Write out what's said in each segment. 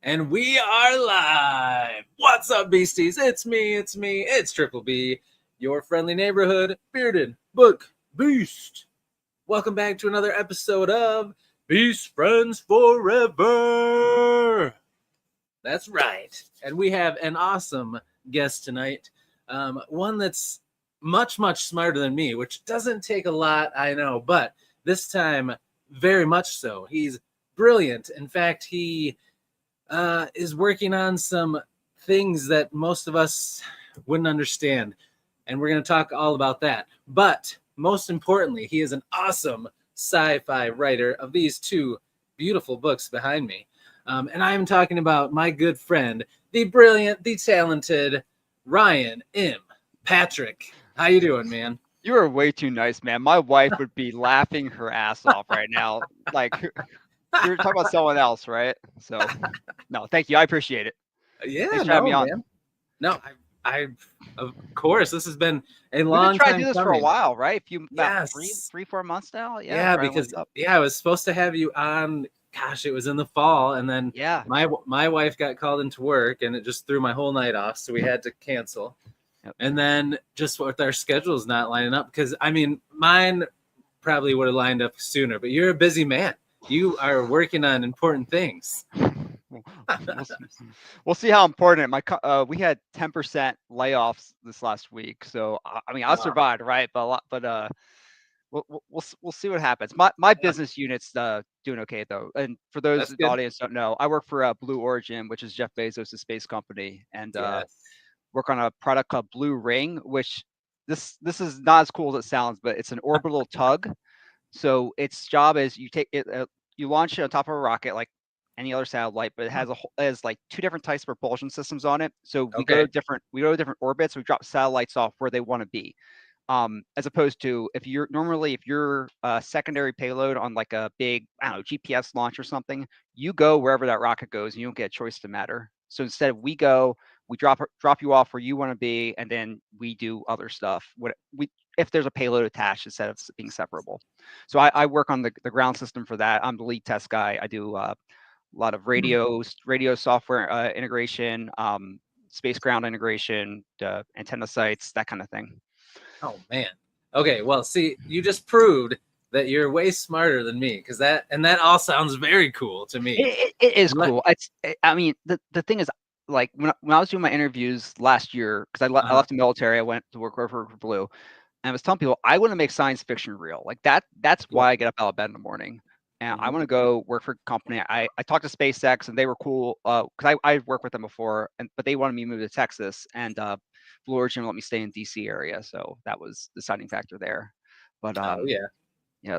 And we are live. What's up, beasties? It's me. It's Triple B, your friendly neighborhood bearded book beast. Welcome back to another episode of Beast Friends Forever. That's right. And we have an awesome guest tonight. One that's much smarter than me, which doesn't take a lot, I know, but this time, very much so. He's brilliant. In fact, he is working on some things that most of us wouldn't understand. And we're going to talk all about that. But most importantly, he is an awesome sci-fi writer of these two beautiful books behind me. And I am talking about my good friend, the brilliant, the talented Ryan M. Patrick. How you doing, man? You are way too nice, man. My wife would be laughing her ass off right now. Like, you're talking about someone else, right? So, no, thank you. I appreciate it. Yeah, Thanks for having me on. Man. No, I of course, this has been a We've long been trying time to do this coming. for a while, right? About Yes. three, 4 months now. Yeah, because I was supposed to have you on. Gosh, it was in the fall, and then my wife got called into work, and it just threw my whole night off, so we had to cancel. Yep. And then just with our schedules not lining up, because I mean, mine probably would have lined up sooner, but you're a busy man. You are working on important things. We'll see how important. We had 10% layoffs this last week, so I mean, I survived, right? But we'll see what happens. My business unit's doing okay though. And for those in the audience don't know, I work for Blue Origin, which is Jeff Bezos' space company, and work on a product called Blue Ring, which this is not as cool as it sounds, but it's an orbital tug. So its job is you take it, you launch it on top of a rocket like any other satellite, but it has like two different types of propulsion systems on it. So we go to different orbits. We drop satellites off where they want to be. As opposed to if you're a secondary payload on like a big, GPS launch or something, you go wherever that rocket goes and you don't get a choice to matter. So instead we drop you off where you want to be, and then we do other stuff. If there's a payload attached instead of being separable. So I work on the ground system for that. I'm the lead test guy. I do a lot of radio software integration, space ground integration, antenna sites, that kind of thing. Oh man. Okay, well, see, you just proved that you're way smarter than me, because that all sounds very cool to me. It is cool. I mean, the thing is, like when I was doing my interviews last year, because I left the military, I went to work for Blue, and I was telling people I want to make science fiction real. Like that's why I get up out of bed in the morning, and I want to go work for a company. I talked to SpaceX, and they were cool because I worked with them before, but they wanted me to move to Texas, and Blue Origin let me stay in DC area, so that was the deciding factor there. But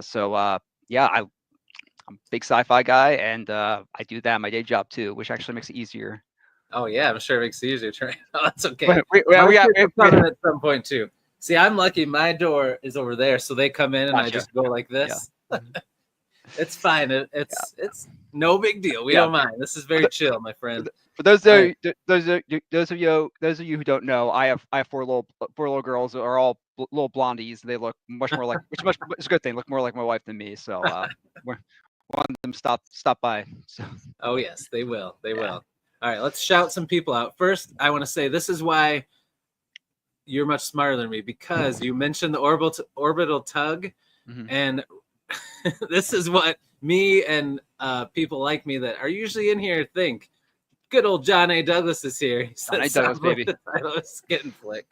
so I'm a big sci-fi guy, and I do that in my day job too, which actually makes it easier. Oh yeah, I'm sure it makes it easier. Oh, that's okay. We got at some point too. See, I'm lucky. My door is over there, so they come in and I just go like this. Yeah. It's fine. It's no big deal. We don't mind. This is very chill, my friend. For those of you who don't know, I have four little girls who are all little blondies. They look much more like it's a good thing. Look more like my wife than me. So one of them stop by. So. Oh yes, they will. They will. All right, let's shout some people out. First, I want to say this is why you're much smarter than me, because you mentioned the orbital tug, and this is what me and people like me that are usually in here think. Good old John A. Douglas is here. John A. Douglas, baby. Getting flick.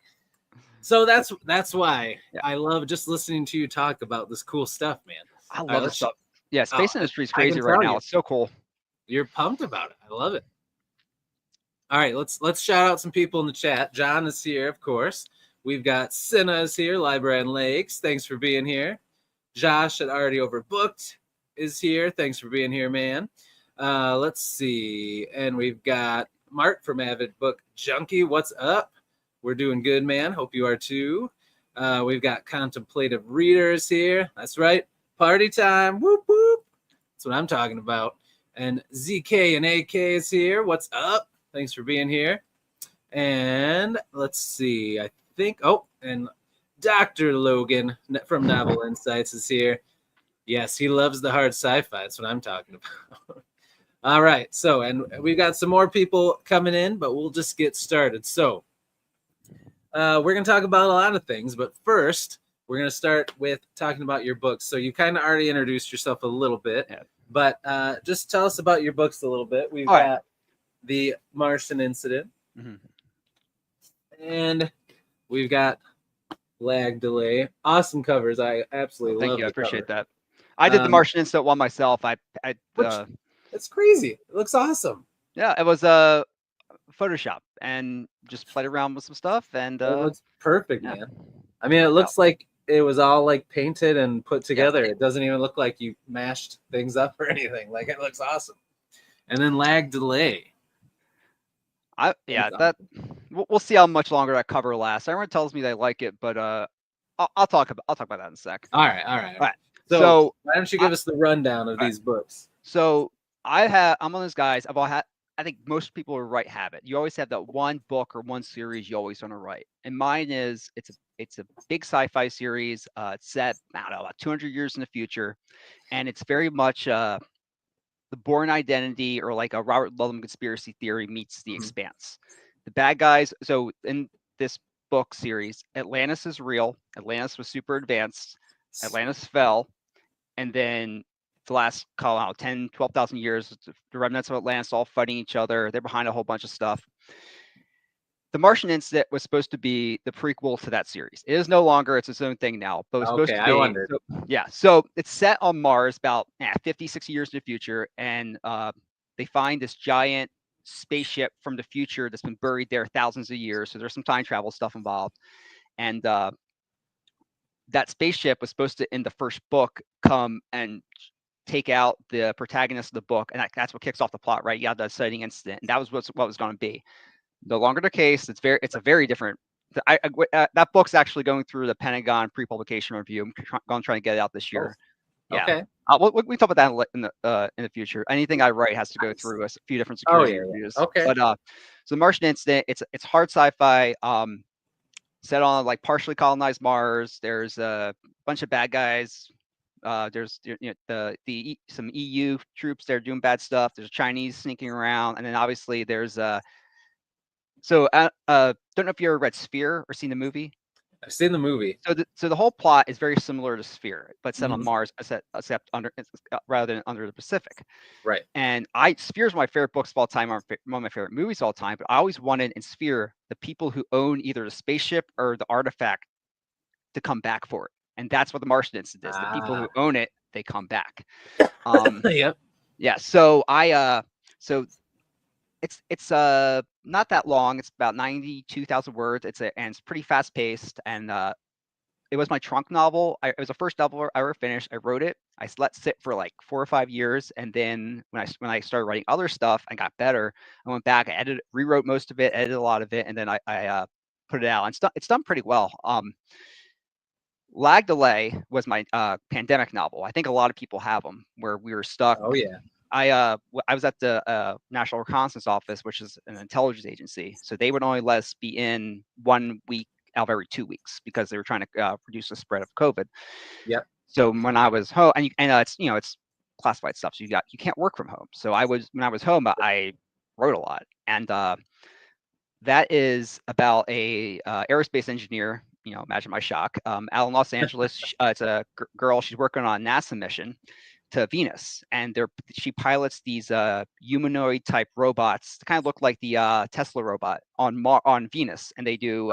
So that's why I love just listening to you talk about this cool stuff, man. I love this stuff. Yeah, space industry is crazy right now. It's so cool. You're pumped about it. I love it. All right, let's shout out some people in the chat. John is here, of course. We've got Cinna is here, Library and Lakes. Thanks for being here. Josh at Already Overbooked is here. Thanks for being here, man. Let's see. And we've got Mark from Avid Book Junkie. What's up? We're doing good, man. Hope you are too. We've got Contemplative Readers here. That's right. Party time. Whoop, whoop. That's what I'm talking about. And ZK and AK is here. What's up? Thanks for being here. And let's see. I think, and Dr. Logan from Novel Insights is here. Yes, he loves the hard sci-fi. That's what I'm talking about. All right. So, and we've got some more people coming in, but we'll just get started. So, we're going to talk about a lot of things, but first, we're going to start with talking about your books. So, you kind of already introduced yourself a little bit, but just tell us about your books a little bit. We've got The Martian Incident, and we've got Lag Delay. Awesome covers. I absolutely love you. I appreciate cover. that. I did the Martian Incident one myself. It's crazy. It looks awesome. Yeah, it was Photoshop and just played around with some stuff, and it looks perfect, man. I mean, it looks like it was all like painted and put together. It doesn't even look like you mashed things up or anything. Like, it looks awesome. And then Lag Delay. We'll see how much longer that cover lasts. Everyone tells me they like it, but I'll talk about that in a sec. All right. So why don't you give us the rundown of these books? So I'm one of those guys. I think most people are right habit. You always have that one book or one series you always want to write. And mine is it's a big sci-fi series. It's set, I don't know, about 200 years in the future, and it's very much the Bourne Identity or like a Robert Ludlum conspiracy theory meets The Expanse. The bad guys. So in this book series, Atlantis is real. Atlantis was super advanced. Atlantis fell, and then the last 10, 12,000 years, the remnants of Atlantis all fighting each other. They're behind a whole bunch of stuff. The Martian Incident was supposed to be the prequel to that series. It is no longer. It's its own thing now. But it was supposed to be. I wondered. So it's set on Mars about 50, 60 years in the future. And they find this giant spaceship from the future that's been buried there thousands of years. So there's some time travel stuff involved. And that spaceship was supposed to, in the first book, come and take out the protagonist of the book. And that's what kicks off the plot, right? You have the sighting incident. And that was what was going to be. No longer the case. It's a very different. That book's actually going through the Pentagon pre-publication review. I'm going to try to get it out this year. Yeah. Okay. We talk about that in the future. Anything I write has to go through a few different security reviews. Okay. But so the Martian Incident, it's hard sci-fi. Set on like partially colonized Mars. There's a bunch of bad guys. There's some EU troops that are doing bad stuff. There's Chinese sneaking around, and then obviously there's don't know if you ever read Sphere or seen the movie. I've seen the movie. So the whole plot is very similar to Sphere, but set on Mars, except rather than under the Pacific. Right. And Sphere's my favorite books of all time, one of my favorite movies of all time. But I always wanted in Sphere the people who own either the spaceship or the artifact to come back for it, and that's what the Martian Incident is. The people who own it, they come back. Yep. Yeah. So it's not that long. It's about 92,000 words. And it's pretty fast paced. And it was my trunk novel. It was the first novel I ever finished. I wrote it. I let it sit for like 4 or 5 years. And then when I started writing other stuff, I got better. I went back, I rewrote most of it, edited a lot of it, and then I put it out. And it's done pretty well. Lag Delay was my pandemic novel. I think a lot of people have them where we were stuck. Oh yeah. I was at the National Reconnaissance Office, which is an intelligence agency. So they would only let us be in 1 week out of every 2 weeks because they were trying to reduce the spread of COVID. Yep. So when I was home, and it's classified stuff, so you can't work from home. So when I was home, I wrote a lot, and that is about a aerospace engineer. Imagine my shock. Out in Los Angeles, it's a girl. She's working on a NASA mission to Venus, and she pilots these humanoid type robots that kind of look like the Tesla robot on Venus, and they do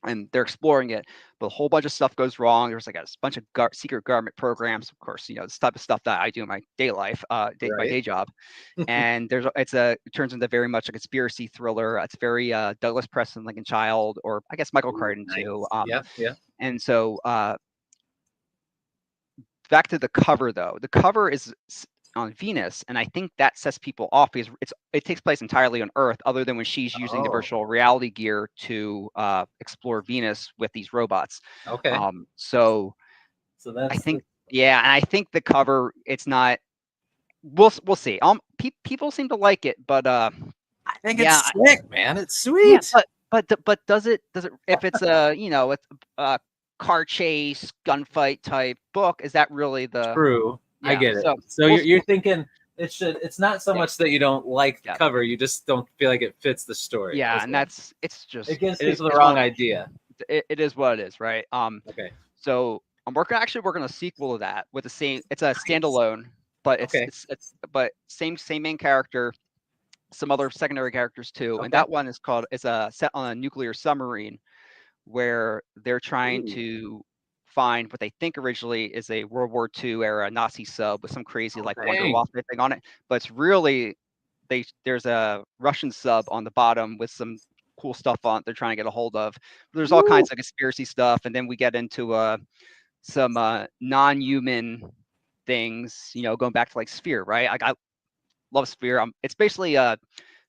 and they're exploring it, but a whole bunch of stuff goes wrong. There's like a bunch of secret government programs, of course, this type of stuff that I do in my day life, my day job. And it turns into very much a conspiracy thriller. It's very Douglas Preston, Lincoln Child, or I guess Michael Crichton too. Yeah. And so back to the cover though. The cover is on Venus, and I think that sets people off because it takes place entirely on Earth, other than when she's using the virtual reality gear to explore Venus with these robots. Okay. So that's and I think the cover, it's not. We'll see. People seem to like it, but I think it's sick, man. It's sweet. Yeah, but does it if it's a car chase gunfight type book, is that really the true? Yeah, I get it. So you're thinking It's not so much that you don't like the cover, you just don't feel like it fits the story. Yeah, and it gives people the wrong idea. It is what it is, right? Okay. So I'm actually working on a sequel to that with the same. It's a standalone, but it's same main character, some other secondary characters too, and that one is called. It's a set on a nuclear submarine, where they're trying to find what they think originally is a World War II era Nazi sub with some crazy like Wonderwaffe thing on it, but it's really there's a Russian sub on the bottom with some cool stuff on it they're trying to get a hold of. There's all kinds of conspiracy stuff, and then we get into some non-human things, going back to like Sphere, right? Like I love Sphere. It's basically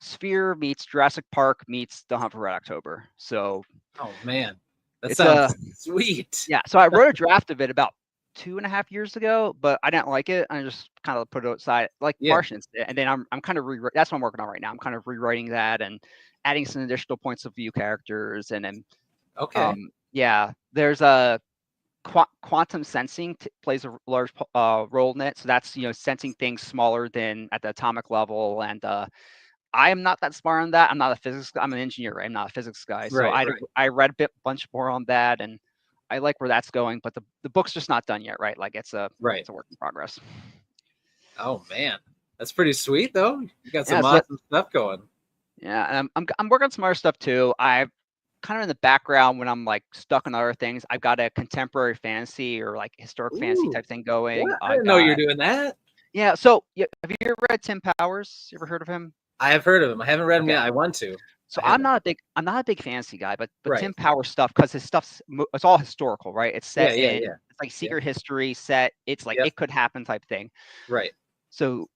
Sphere meets Jurassic Park meets The Hunt for Red October. So, oh man, that sounds sweet. Yeah, so I wrote a draft of it about 2.5 years ago, but I didn't like it. I just kind of put it aside, like Martian Incident, and then I'm kind of that's what I'm working on right now. I'm kind of rewriting that and adding some additional points of view characters, and then there's a quantum sensing plays a large role in it. So that's sensing things smaller than at the atomic level, and I am not that smart on that. I'm not a physics. I'm an engineer, right? I'm not a physics guy. So I read a bunch more on that, and I like where that's going. But the book's just not done yet, right? Like it's a work in progress. Oh man, that's pretty sweet though. You got some awesome stuff going. Yeah, and I'm working on some other stuff too. I kind of in the background when I'm like stuck on other things. I've got a contemporary fantasy or like historic fantasy type thing going. I didn't know you're doing that. Yeah. So have you ever read Tim Powers? You ever heard of him? I have heard of him. I haven't read him yet. I want to. So I'm not a big fantasy guy, but Tim Powers stuff, because his stuff's it's all historical, right? It's set it's like secret history set. It's like it could happen type thing. Right. So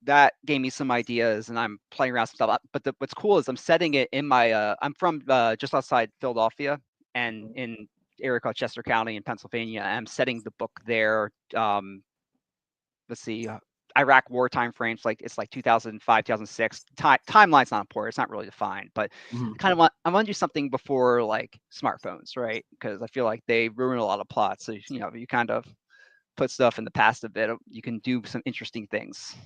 that gave me some ideas, and I'm playing around some stuff. But what's cool is I'm setting it in my. I'm from just outside Philadelphia, and in an area called Chester County in Pennsylvania. I'm setting the book there. Let's see, Iraq war time frames. Like it's like 2005, 2006. Timeline's not important. It's not really defined, but I want to do something before like smartphones, right? Because I feel like they ruin a lot of plots. So you kind of put stuff in the past a bit. You can do some interesting things.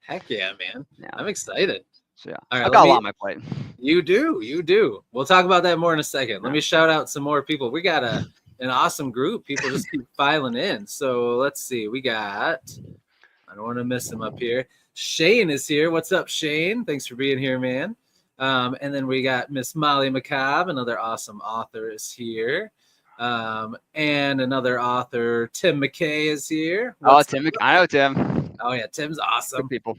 Heck yeah, man. Yeah. I'm excited. So yeah, all right, I've got a lot on my plate. You do. We'll talk about that more in a second. Let me shout out some more people. We got an awesome group. People just keep filing in. So let's see. We got, I don't want to miss him up here. Shane is here. What's up, Shane? Thanks for being here, man. And then we got Miss Molly McCobb, another awesome author, is here. And another author, Tim McKay, is here. Tim, I know Tim. Oh yeah, Tim's awesome. Good people.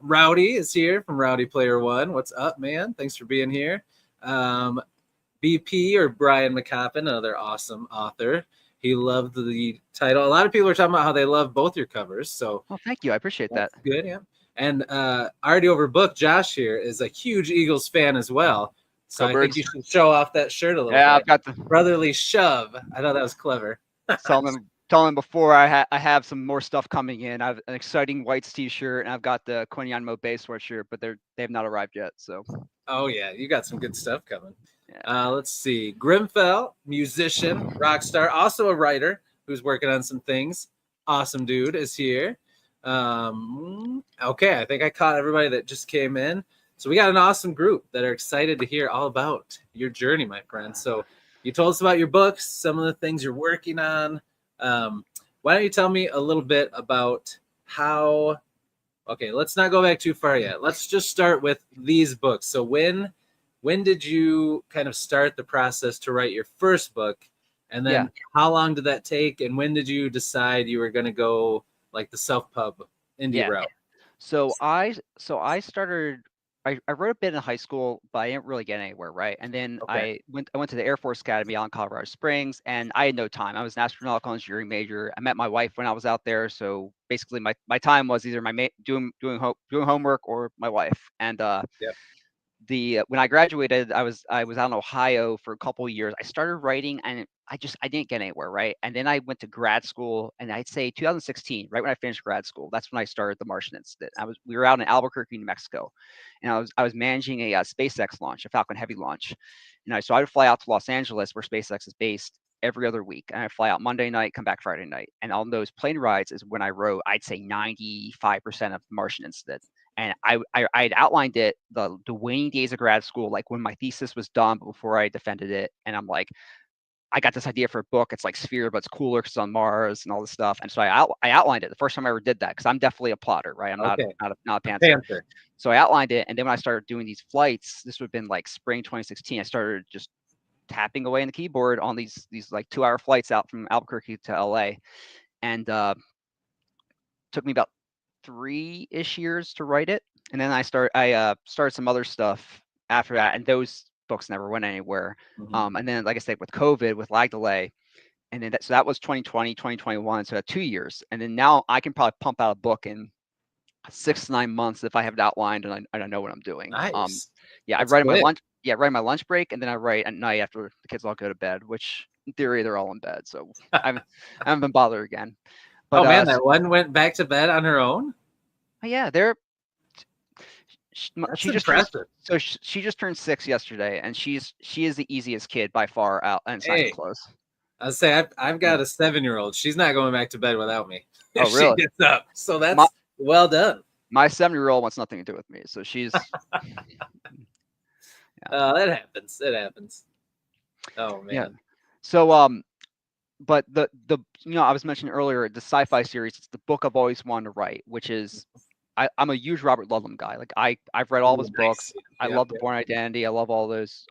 Rowdy is here from Rowdy Player One. What's up, man? Thanks for being here. BP or Brian McCoppin, another awesome author. He loved the title. A lot of people are talking about how they love both your covers. So, thank you. I appreciate that. Good, yeah. And already overbooked, Josh here is a huge Eagles fan as well. So I think you should show off that shirt a little bit. I've got the brotherly shove. I thought that was clever. Tell them before I have some more stuff coming in. I have an exciting Whites t-shirt, and I've got the Quinyan Bay sweatshirt, but they have not arrived yet. So. Oh yeah, you got some good stuff coming. Yeah. Let's see. Grimfell, musician, rock star, also a writer who's working on some things. Awesome dude is here. Okay, I think I caught everybody that just came in. So we got an awesome group that are excited to hear all about your journey, my friend. So you told us about your books, some of the things you're working on. Why don't you tell me a little bit about how, okay, let's not go back too far yet. Let's just start with these books. So when did you kind of start the process to write your first book? And then how long did that take? And when did you decide you were going to go like the self-pub indie route? So I started, I wrote a bit in high school, but I didn't really get anywhere, right? And then I went to the Air Force Academy out in Colorado Springs, and I had no time. I was an astronautical engineering major. I met my wife when I was out there, so basically my time was either doing homework or my wife. And when I graduated, I was out in Ohio for a couple of years. I started writing, and I didn't get anywhere, right? And then I went to grad school, and I'd say 2016, right when I finished grad school, that's when I started the Martian Incident. We were out in Albuquerque, New Mexico, and I was managing a SpaceX launch, a Falcon Heavy launch. So I would fly out to Los Angeles, where SpaceX is based, every other week, and I fly out Monday night, come back Friday night. And on those plane rides is when I wrote, I'd say 95% of Martian Incident. And I had outlined it the waning days of grad school, like when my thesis was done, but before I defended it. And I'm like, I got this idea for a book. It's like Sphere, but it's cooler because it's on Mars and all this stuff. And so I outlined it the first time I ever did that, because I'm definitely a plotter, right? I'm not a pantser. So I outlined it, and then when I started doing these flights, this would have been like spring 2016. I started just tapping away on the keyboard on these like 2-hour flights out from Albuquerque to LA, and took me about 3-ish years to write it. And then I started some other stuff after that, and those books never went anywhere. And then, like I said, with COVID, with lag delay, and then so that was 2020, 2021, so 2 years. And then now I can probably pump out a book in 6 to 9 months if I have it outlined and I know what I'm doing. Nice. Yeah, That's I write my lunch. Yeah, write my lunch break, and then I write at night after the kids all go to bed. Which in theory they're all in bed, so I haven't been bothered again. But, oh man, that one went back to bed on her own. Yeah, she just turned 6 yesterday, and she is the easiest kid by far out, and it's nice and close. I'll say I've got a 7-year-old. She's not going back to bed without me. Oh, really? She gets up. So that's well done. My 7-year-old wants nothing to do with me, so she's. Oh, that happens. It happens. Oh man. Yeah. So but the I was mentioning earlier the sci-fi series. It's the book I've always wanted to write, which is I'm a huge Robert Ludlum guy. Like I've read all his books. I love the Bourne Identity. I love all those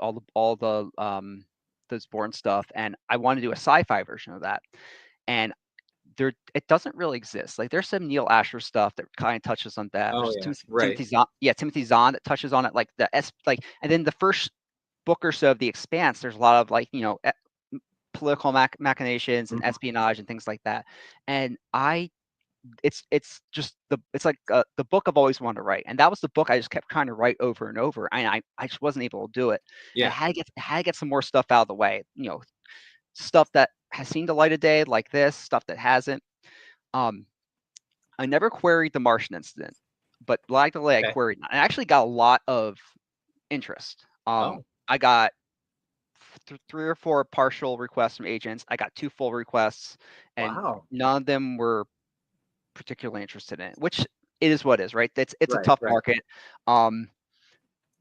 those Bourne stuff, and I want to do a sci-fi version of that. And it doesn't really exist. Like there's some Neil Asher stuff that kind of touches on that. Oh, Timothy Zahn that touches on it, like and then the first book or so of The Expanse, there's a lot of like political machinations and espionage and things like that. And it's like the book I've always wanted to write, and that was the book I just kept trying to write over and over, and I just wasn't able to do it. Yeah, I had to get some more stuff out of the way. Stuff that has seen the light of day, like this stuff that hasn't. I never queried the Martian Incident, but like the way I queried, I actually got a lot of interest. I got 3 or 4 partial requests from agents. I got 2 full requests, and none of them were particularly interested in it, which it is what it is, right? It's a tough market.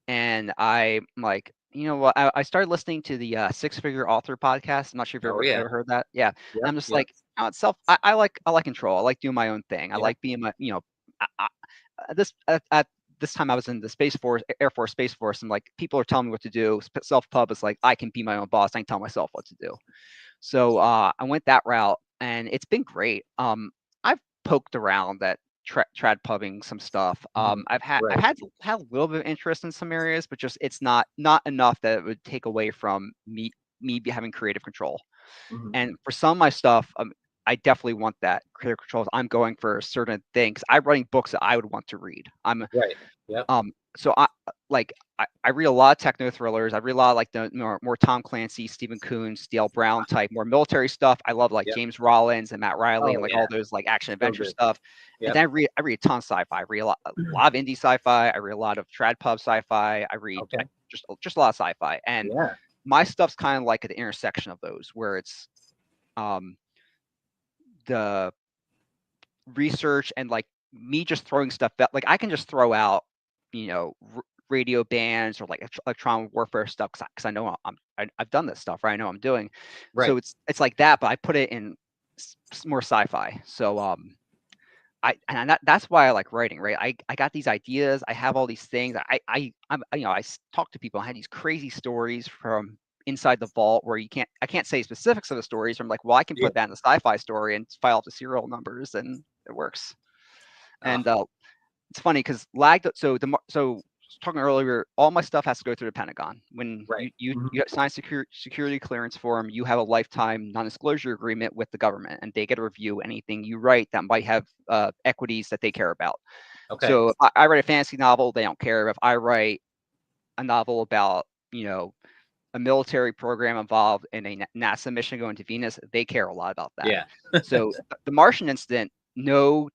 And I'm like, you know what? I started listening to the Six Figure Author podcast. I'm not sure if you've ever heard that. Yeah. And I'm just like, itself. I like control. I like doing my own thing. I like being my, at this time I was in the Air Force Space Force, and like people are telling me what to do. Self-pub is like, I can be my own boss. I can tell myself what to do. So I went that route, and it's been great. I've poked around at trad pubbing some stuff. I've had a little bit of interest in some areas, but just it's not enough that it would take away from me having creative control. And for some of my stuff, I definitely want that creative control. I'm going for certain things. I'm writing books that I would want to read. So I read a lot of techno thrillers. I read a lot of like the more Tom Clancy, Stephen Koontz, D.L. Brown type, more military stuff. I love like James Rollins and Matt Riley and like all those like action adventure stuff. And then I read a ton of sci-fi. I read a lot of indie sci-fi. I read a lot of trad pub sci-fi. I read just a lot of sci-fi. And my stuff's kind of like at the intersection of those, where it's the research and like me just throwing stuff out. Like I can just throw out, radio bands or like electronic warfare stuff because I know I've done this stuff, right? I know I'm doing. So it's like that, but I put it in more sci-fi. So that's why I like writing, right? I got these ideas. I have all these things. I talk to people. I had these crazy stories from inside the vault where I can't say specifics of the stories. I'm like, well, I can put that in a sci-fi story and file the serial numbers, and it works. And it's funny because so talking earlier, all my stuff has to go through the Pentagon. When you sign security clearance form, you have a lifetime non-disclosure agreement with the government, and they get to review anything you write that might have equities that they care about. So if I write a fantasy novel, they don't care. If I write a novel about a military program involved in a NASA mission going to Venus, they care a lot about that. So the Martian Incident, no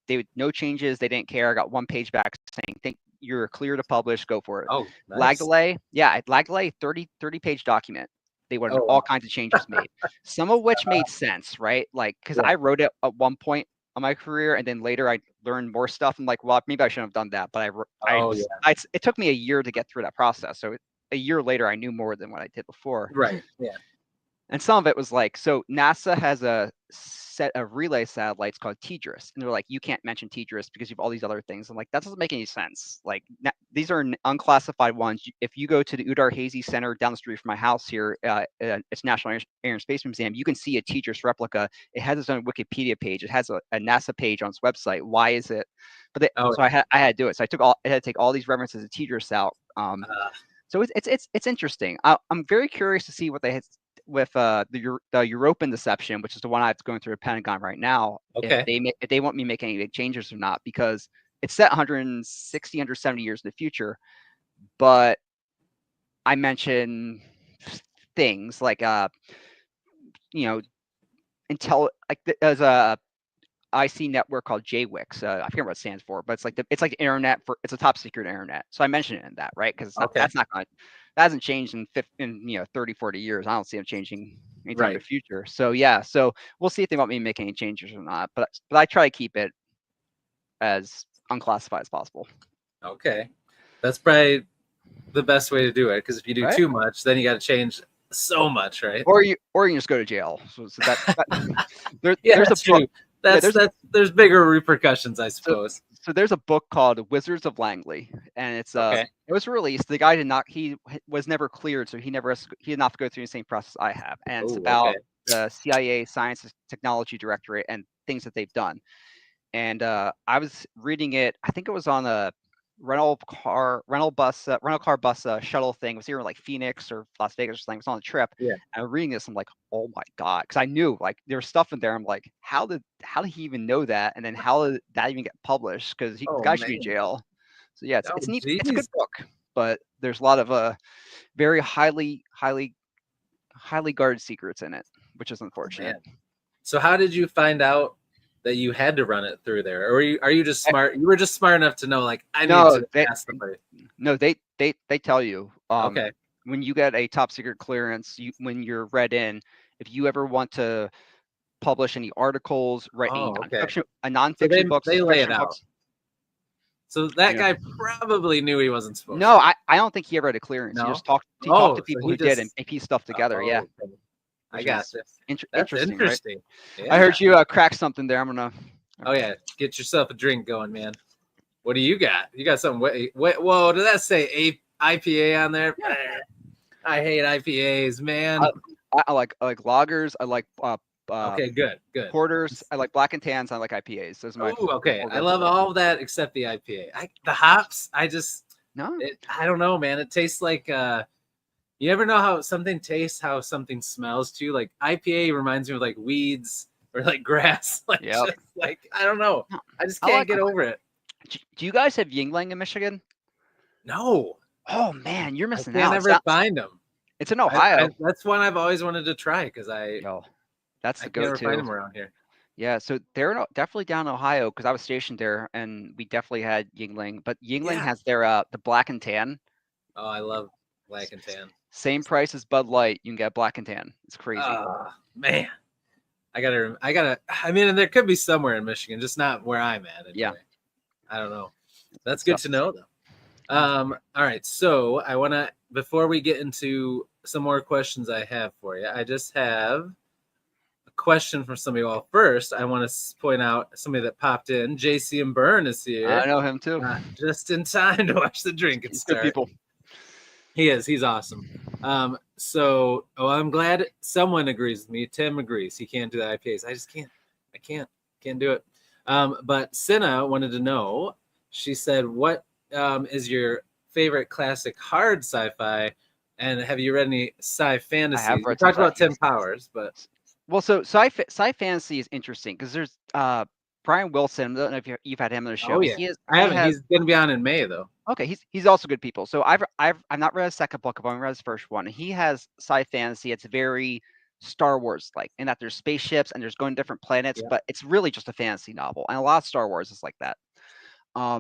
changes. They didn't care. I got 1 page back saying, "Think you're clear to publish. Go for it." Oh, nice. Lag delay. Yeah, lag delay. 30 page document. they would have all kinds of changes made, some of which made sense, right? Like, because I wrote it at one point on my career, and then later I learned more stuff. I'm like, well, maybe I shouldn't have done that. But it took me a year to get through that process. So a year later, I knew more than what I did before. Right. Yeah. And some of it was like, so NASA has a set of relay satellites called TDRS, and they're like, you can't mention TDRS because you have all these other things. I'm like, that doesn't make any sense. Like, these are unclassified ones. If you go to the Udar Hazy Center down the street from my house here, it's National Air and Space Museum, you can see a TDRS replica. It has its own Wikipedia page. It has a NASA page on its website. Why is it? But so I had to do it. So I had to take all these references to TDRS out. So it's interesting. I'm very curious to see what they had with the European deception, which is the one I'm going through the Pentagon right now. Okay. If they want me making any big changes or not, because it's set 160, 170 years in the future. But I mentioned things like there's a IC network called JWIX. I forget what it stands for, but it's like the internet it's a top secret internet. So I mentioned it in that, right? Because that hasn't changed in 30, 40 years. I don't see it changing anytime in the future. So yeah, so we'll see if they want me to make any changes or not. But I try to keep it as unclassified as possible. Okay, that's probably the best way to do it, because if you do too much, then you got to change so much, right? Or you can just go to jail. So there's a book. There's bigger repercussions, I suppose. So there's a book called Wizards of Langley, and it's it was released. The guy he was never cleared, so he did not go through the same process I have. And it's about the CIA Science and Technology Directorate and things that they've done. And I was reading it. I think it was on a rental car bus shuttle thing. It was here in like Phoenix or Las Vegas or something. It was on a trip. Yeah. And I'm reading this, I'm like, oh my God. Because I knew like there was stuff in there. I'm like, how did he even know that? And then how did that even get published? Because the guy should be in jail. So yeah, it's neat. Geez. It's a good book, but there's a lot of very highly guarded secrets in it, which is unfortunate. So how did you find out that you had to run it through there, or are you just smart? You were just smart enough to know, like, I need to ask somebody. No, they tell you. When you get a top secret clearance, when you're read in, if you ever want to publish any articles, write a nonfiction books, they lay it out. So that guy probably knew he wasn't supposed to. No, I don't think he ever had a clearance. No? He just talked to people who did and pieced stuff together. Yeah. Okay. I got this. Interesting. Right? Yeah. I heard you crack something there. I'm gonna. Oh yeah, get yourself a drink going, man. What do you got? You got something? Whoa! Did that say IPA on there? Yeah. I hate IPAs, man. I like lagers. I like okay, good. Porters. I like black and tans. I like IPAs. Those are my. Ooh, okay. I love all of that except the IPA. The hops. I don't know, man. It tastes like. You ever know how something tastes, how something smells too? Like IPA reminds me of like weeds or like grass. Like, I don't know. I just can't get over it. Do you guys have Yingling in Michigan? No. Oh man, you're missing out. I can't ever find them. It's in Ohio. That's one I've always wanted to try because that's the go-to. Never find them around here. Yeah, so they're definitely down in Ohio because I was stationed there and we definitely had Yingling. But Yingling has their the black and tan. Oh, I love black and tan. Same price as Bud Light, you can get black and tan. It's crazy. Man, I gotta. I mean, there could be somewhere in Michigan, just not where I'm at. Anyway. Yeah, I don't know. That's good to know, though. All right, so I want to, before we get into some more questions I have for you, I just have a question from somebody. Well, first, I want to point out somebody that popped in. JC and Byrne is here. I know him too. Just in time to watch the drinking start. Good people. He is. He's awesome. So I'm glad someone agrees with me. Tim agrees. He can't do the IPAs. I just can't. I can't do it. But Cinna wanted to know. She said, "What is your favorite classic hard sci-fi? And have you read any sci fantasy?" We talked about Tim Powers, but so sci fantasy is interesting because there's Brian Wilson. I don't know if you've had him on the show. Oh, yeah. I haven't. He's going to be on in May, though. Okay, he's also good people. So I've not read a second book. I've only read his first one. He has sci fantasy. It's very Star Wars like, in that there's spaceships and there's going to different planets, but it's really just a fantasy novel. And a lot of Star Wars is like that. I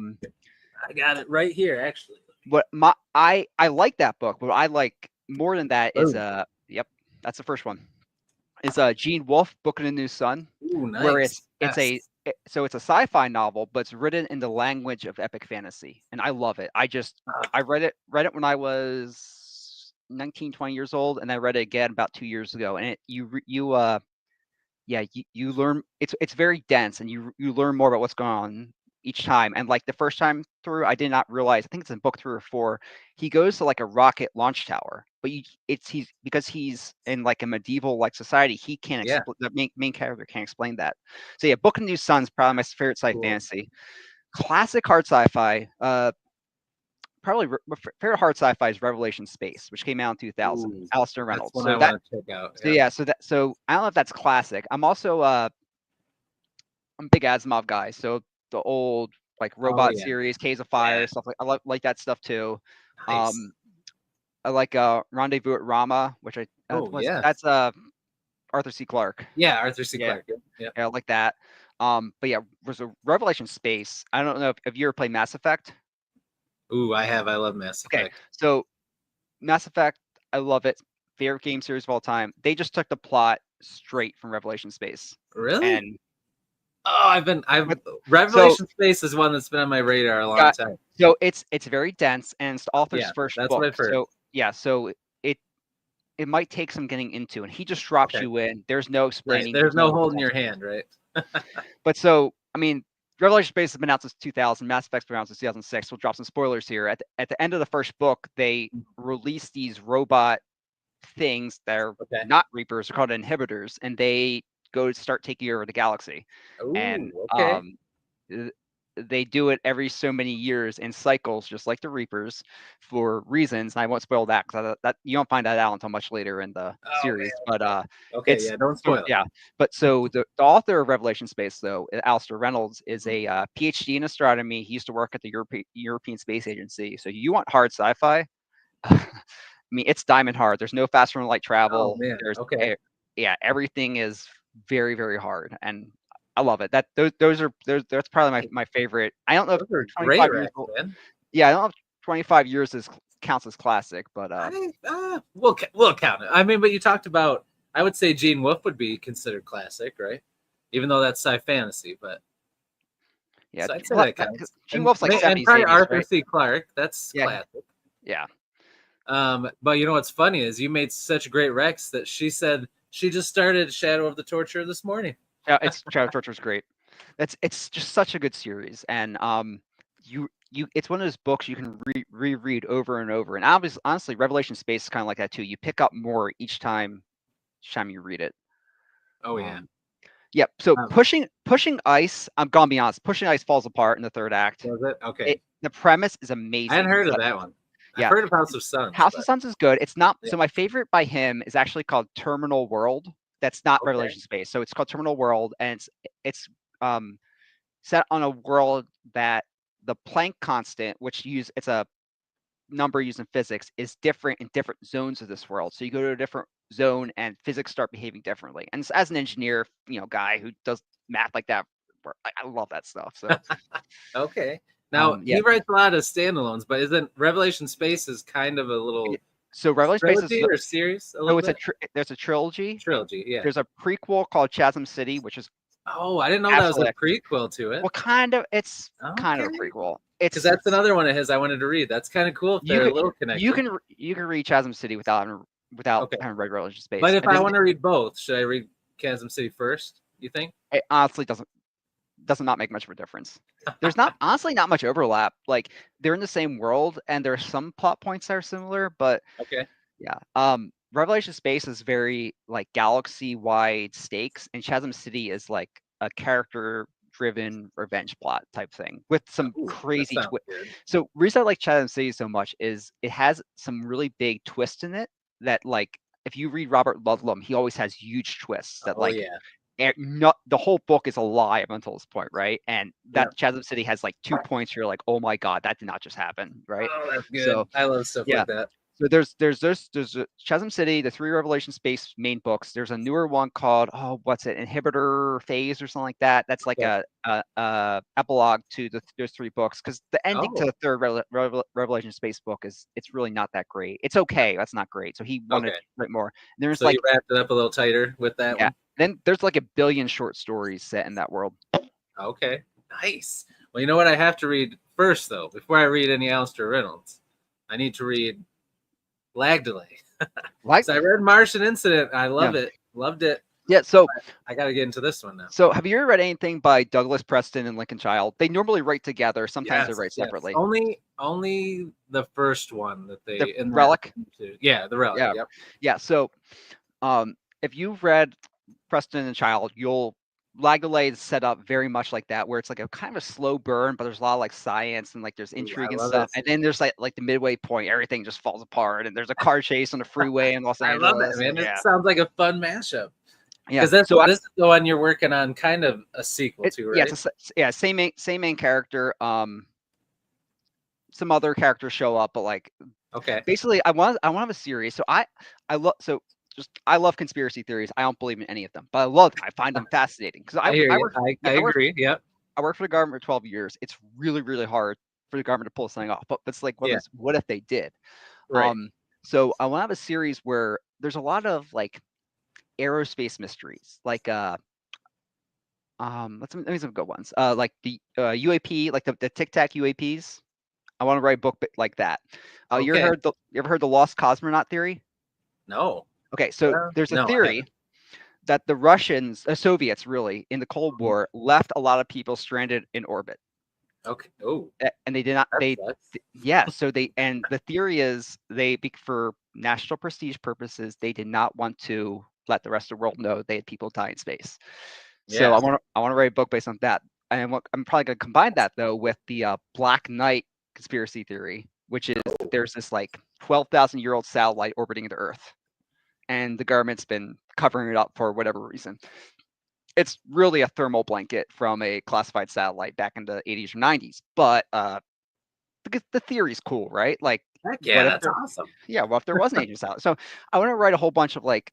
got it right here, actually. What I like that book. What I like more than that is That's the first one. It's Gene Wolfe, Book in the New Sun. Ooh, nice. Where it's a sci-fi novel, but it's written in the language of epic fantasy, and I love it. I read it when I was 19, 20 years old, and I read it again about 2 years ago. And you learn. It's very dense, and you learn more about what's going on each time. And like the first time through, I did not realize, I think it's in book 3 or 4, he goes to like a rocket launch tower, but because he's in like a medieval like society, he can't the main character can't explain that. So yeah, Book of New Sun's probably my favorite fantasy. Classic hard sci-fi. Probably my favorite hard sci-fi is Revelation Space, which came out in 2000. Ooh, Alistair Reynolds. That's one I want to check out. So I don't know if that's classic. I'm also I'm a big Asimov guy, so the old like robot series, Caves of Fire, stuff I like that stuff too. Nice. I like Rendezvous at Rama, which that's Arthur C. Clarke. Yeah, Arthur C. Clarke. Yeah, I like that. But yeah, was a Revelation Space. I don't know if you ever played Mass Effect. Ooh, I have. I love Mass Effect. Okay, so Mass Effect, I love it. Favorite game series of all time. They just took the plot straight from Revelation Space. Really? And Revelation Space is one that's been on my radar a long time. So it's very dense, and it's the author's first book. What I've heard. So it might take some getting into, and he just drops you in. There's no explaining. There's no holding your hand, right? But so I mean, Revelation Space has been out since 2000. Mass Effect's been out since 2006. We'll drop some spoilers here. At the end of the first book, they release these robot things that are not Reapers. They're called inhibitors, and they go to start taking over the galaxy. Ooh, and they do it every so many years in cycles, just like the Reapers, for reasons. And I won't spoil that because that you don't find that out until much later in the series. Man. But don't spoil it. Yeah, but so the author of Revelation Space, though, Alistair Reynolds, is a PhD in astronomy. He used to work at the European Space Agency. So you want hard sci-fi? I mean, it's diamond hard. There's no fast from light travel. Oh, man. There's everything is very, very hard, and I love it. That's probably my favorite. I don't know if 25 years old. Yeah, I don't know if 25 years counts as classic, but we'll count it. I mean, but you talked about, I would say Gene Wolfe would be considered classic, right? Even though that's sci-fantasy, but yeah, so I'd say that counts. Gene Wolfe's like 70s, and probably 80s, Arthur C. Clarke. That's classic. Yeah. But you know what's funny is you made such great recs that she said she just started Shadow of the Torture this morning. Yeah, Shadow of the Torture is great. It's just such a good series, and it's one of those books you can reread over and over. And honestly, Revelation Space is kind of like that too. You pick up more each time you read it. Oh yeah. Yeah. So pushing ice. I'm gonna be honest. Pushing Ice falls apart in the third act. Was it? Okay. The premise is amazing. I hadn't heard of that one. Yeah. I've heard of House of Suns. House of Suns is good. It's not. So my favorite by him is actually called Terminal World. That's not Revelation Space. So it's called Terminal World, and it's set on a world that the Planck constant, which it's a number used in physics, is different in different zones of this world. So you go to a different zone, and physics start behaving differently. And as an engineer, guy who does math like that, I love that stuff. So okay. Now he writes a lot of standalones, but isn't Revelation Space is kind of a little so Revelation Space is or series? There's a trilogy. Trilogy, yeah. There's a prequel called Chasm City, which is I didn't know that was a prequel to it. Well, kind of. It's kind of a prequel. Because that's another one of his I wanted to read. That's kind of cool. If they're a little connected. You can read Chasm City without having read Revelation Space. But if I want to read both, should I read Chasm City first? You think? It honestly does not make much of a difference. There's honestly not much overlap. Like they're in the same world, and there's some plot points that are similar, but yeah. Revelation Space is very like galaxy-wide stakes, and Chasm City is like a character-driven revenge plot type thing with some crazy twist. So reason I like Chasm City so much is it has some really big twists in it that like if you read Robert Ludlum, he always has huge twists that the whole book is a lie up until this point, right? And that Chasm City has like 2 points where you're like, oh my god, that did not just happen, right? Oh, that's good. So, I love stuff like that. So there's Chasm City, the 3 Revelation Space main books. There's a newer one called what's it, Inhibitor Phase or something like that. That's like a epilogue to those 3 books, because the ending to the 3rd Revelation Space book it's really not that great. It's okay, that's not great. So he wanted to write more. And there's so you wrapped it up a little tighter with that one. Then there's like 1 billion short stories set in that world. Okay, nice. Well, you know what I have to read first, though, before I read any Alistair Reynolds, I need to read Lag Delay. So I read Martian Incident. I love it. Loved it. Yeah, so I got to get into this one now. So have you ever read anything by Douglas Preston and Lincoln Child? They normally write together. Sometimes they write separately. Only the first one that they the Relic. Yeah, the Relic. Yeah. Yep. Yeah. So, if you've read Preston and Child, Lag Delay is set up very much like that, where it's like a kind of a slow burn, but there's a lot of like science and like there's intrigue and stuff. And then there's like the midway point, everything just falls apart, and there's a car chase on the freeway in Los Angeles. I love that, man. It sounds like a fun mashup. Yeah, because this is the one you're working on, kind of a sequel to, right? Yeah, same main character. Some other characters show up, but like, basically, I want to have a series. So I love conspiracy theories. I don't believe in any of them, but I find them fascinating, because I agree. Yep. I worked for the government for 12 years. It's really, really hard for the government to pull something off. But it's like, what if they did? Right. So I want to have a series where there's a lot of like aerospace mysteries, like let me some good ones. Like the UAP, like the Tic Tac UAPs. I want to write a book like that. You ever heard the lost cosmonaut theory? No. Okay, so there's a theory that the Russians, Soviets really, in the Cold War, left a lot of people stranded in orbit. Okay. Oh. And they did not. So and the theory is for national prestige purposes, they did not want to let the rest of the world know they had people die in space. So I want to write a book based on that. And I'm probably going to combine that though with the Black Knight conspiracy theory, which is there's this like 12,000-year-old satellite orbiting the Earth, and the government's been covering it up for whatever reason. It's really a thermal blanket from a classified satellite back in the 80s or 90s, but the theory's cool, right? Like, that's awesome. Yeah, well, if there was an agent satellite, so I want to write a whole bunch of like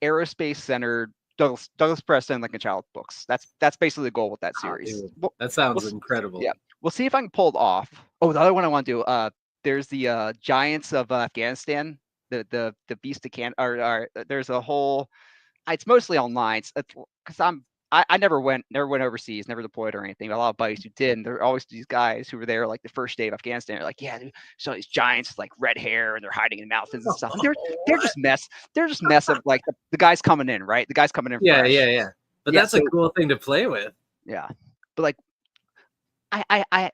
aerospace-centered Douglas Preston and Lincoln Child books. That's basically the goal with that series. That sounds incredible. Yeah, we'll see if I can pull it off. Oh, the other one I want to do. There's the Giants of Afghanistan. The Beast of Can. There's a whole. It's mostly online. Because I never went overseas, never deployed or anything. A lot of buddies who did, and there are always these guys who were there like the first day of Afghanistan. They're like, yeah, dude, so these giants with like red hair and they're hiding in mountains and stuff. They're just mess. They're just mess of like the guys coming in, right? The guys coming in. Yeah. But that's a cool thing to play with. Yeah, but like, I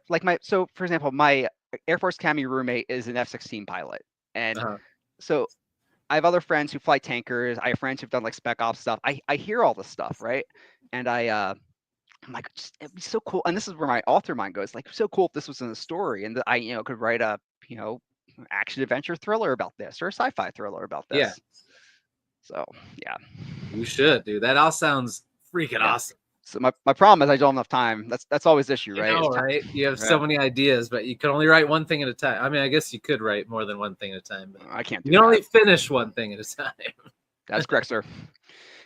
like for example, my Air Force Academy roommate is an F-16 pilot, and so I have other friends who fly tankers. I have friends who've done like spec ops stuff. I hear all this stuff, right? And I'm like, it'd be so cool. And this is where my author mind goes. Like, so cool if this was in a story, and that I could write a action adventure thriller about this, or a sci-fi thriller about this. Yeah. So yeah, you should, dude. That all sounds freaking awesome. So my problem is I don't have enough time. That's always the issue, right? Right? You have so many ideas, but you can only write one thing at a time. I mean, I guess you could write more than one thing at a time, but I can't. You can only finish one thing at a time. That's correct, sir.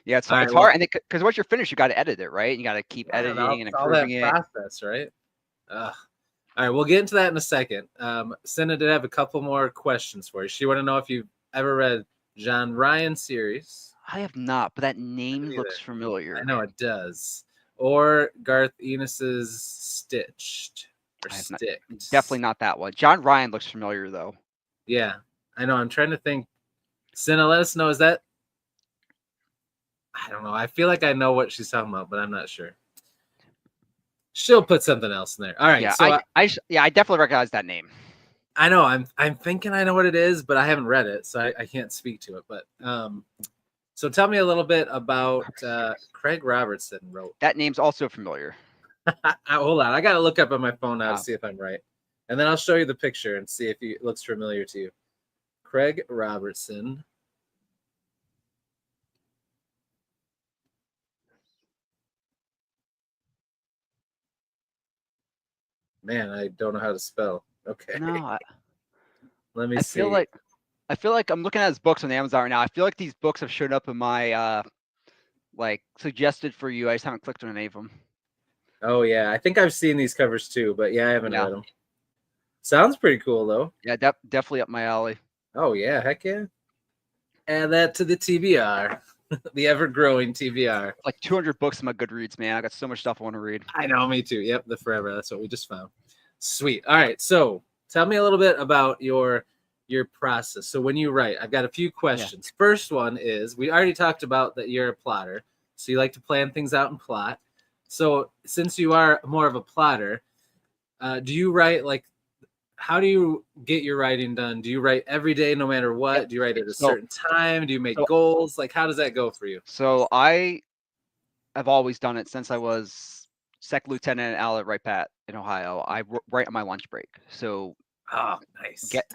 Yeah, it's hard, and because once you're finished, you got to edit it, right? You got to keep editing and improving it. Process, right? All right, we'll get into that in a second. Cinna did have a couple more questions for you. She want to know if you've ever read John Ryan series. I have not, but that name looks familiar. I know it does. Or Garth Ennis's Stitched or Sticked. Definitely not that one. John Ryan looks familiar though. Yeah, I know. I'm trying to think. Cinna, let us know. Is that? I don't know. I feel like I know what she's talking about, but I'm not sure. She'll put something else in there. All right. Yeah, so I definitely recognize that name. I know. I'm thinking I know what it is, but I haven't read it, so I can't speak to it. But so tell me a little bit about Craig Robertson wrote. That name's also familiar. Hold on. I got to look up on my phone now to see if I'm right. And then I'll show you the picture and see if it looks familiar to you. Craig Robertson. Man, I don't know how to spell. Okay. No, Let me see. I feel like I'm looking at his books on Amazon right now. I feel like these books have showed up in my like suggested for you. I just haven't clicked on any of them. Oh yeah, I think I've seen these covers too, but yeah, I haven't read them. Sounds pretty cool though. Yeah, definitely up my alley. Oh yeah, heck yeah. Add that to the TBR, the ever-growing TBR. Like 200 books in my Goodreads, man. I got so much stuff I want to read. I know, me too. Yep, the forever. That's what we just found. Sweet. All right, so tell me a little bit about your process. So when you write, I've got a few questions. Yeah. First one is, we already talked about that you're a plotter, so you like to plan things out and plot. So since you are more of a plotter, do you write like, how do you get your writing done? Do you write every day no matter what? Yep. Do you write at a certain time? Do you make goals? Like, how does that go for you? So I've always done it since I was second lieutenant at Wright Pat in Ohio. I write on my lunch break. So nice. Get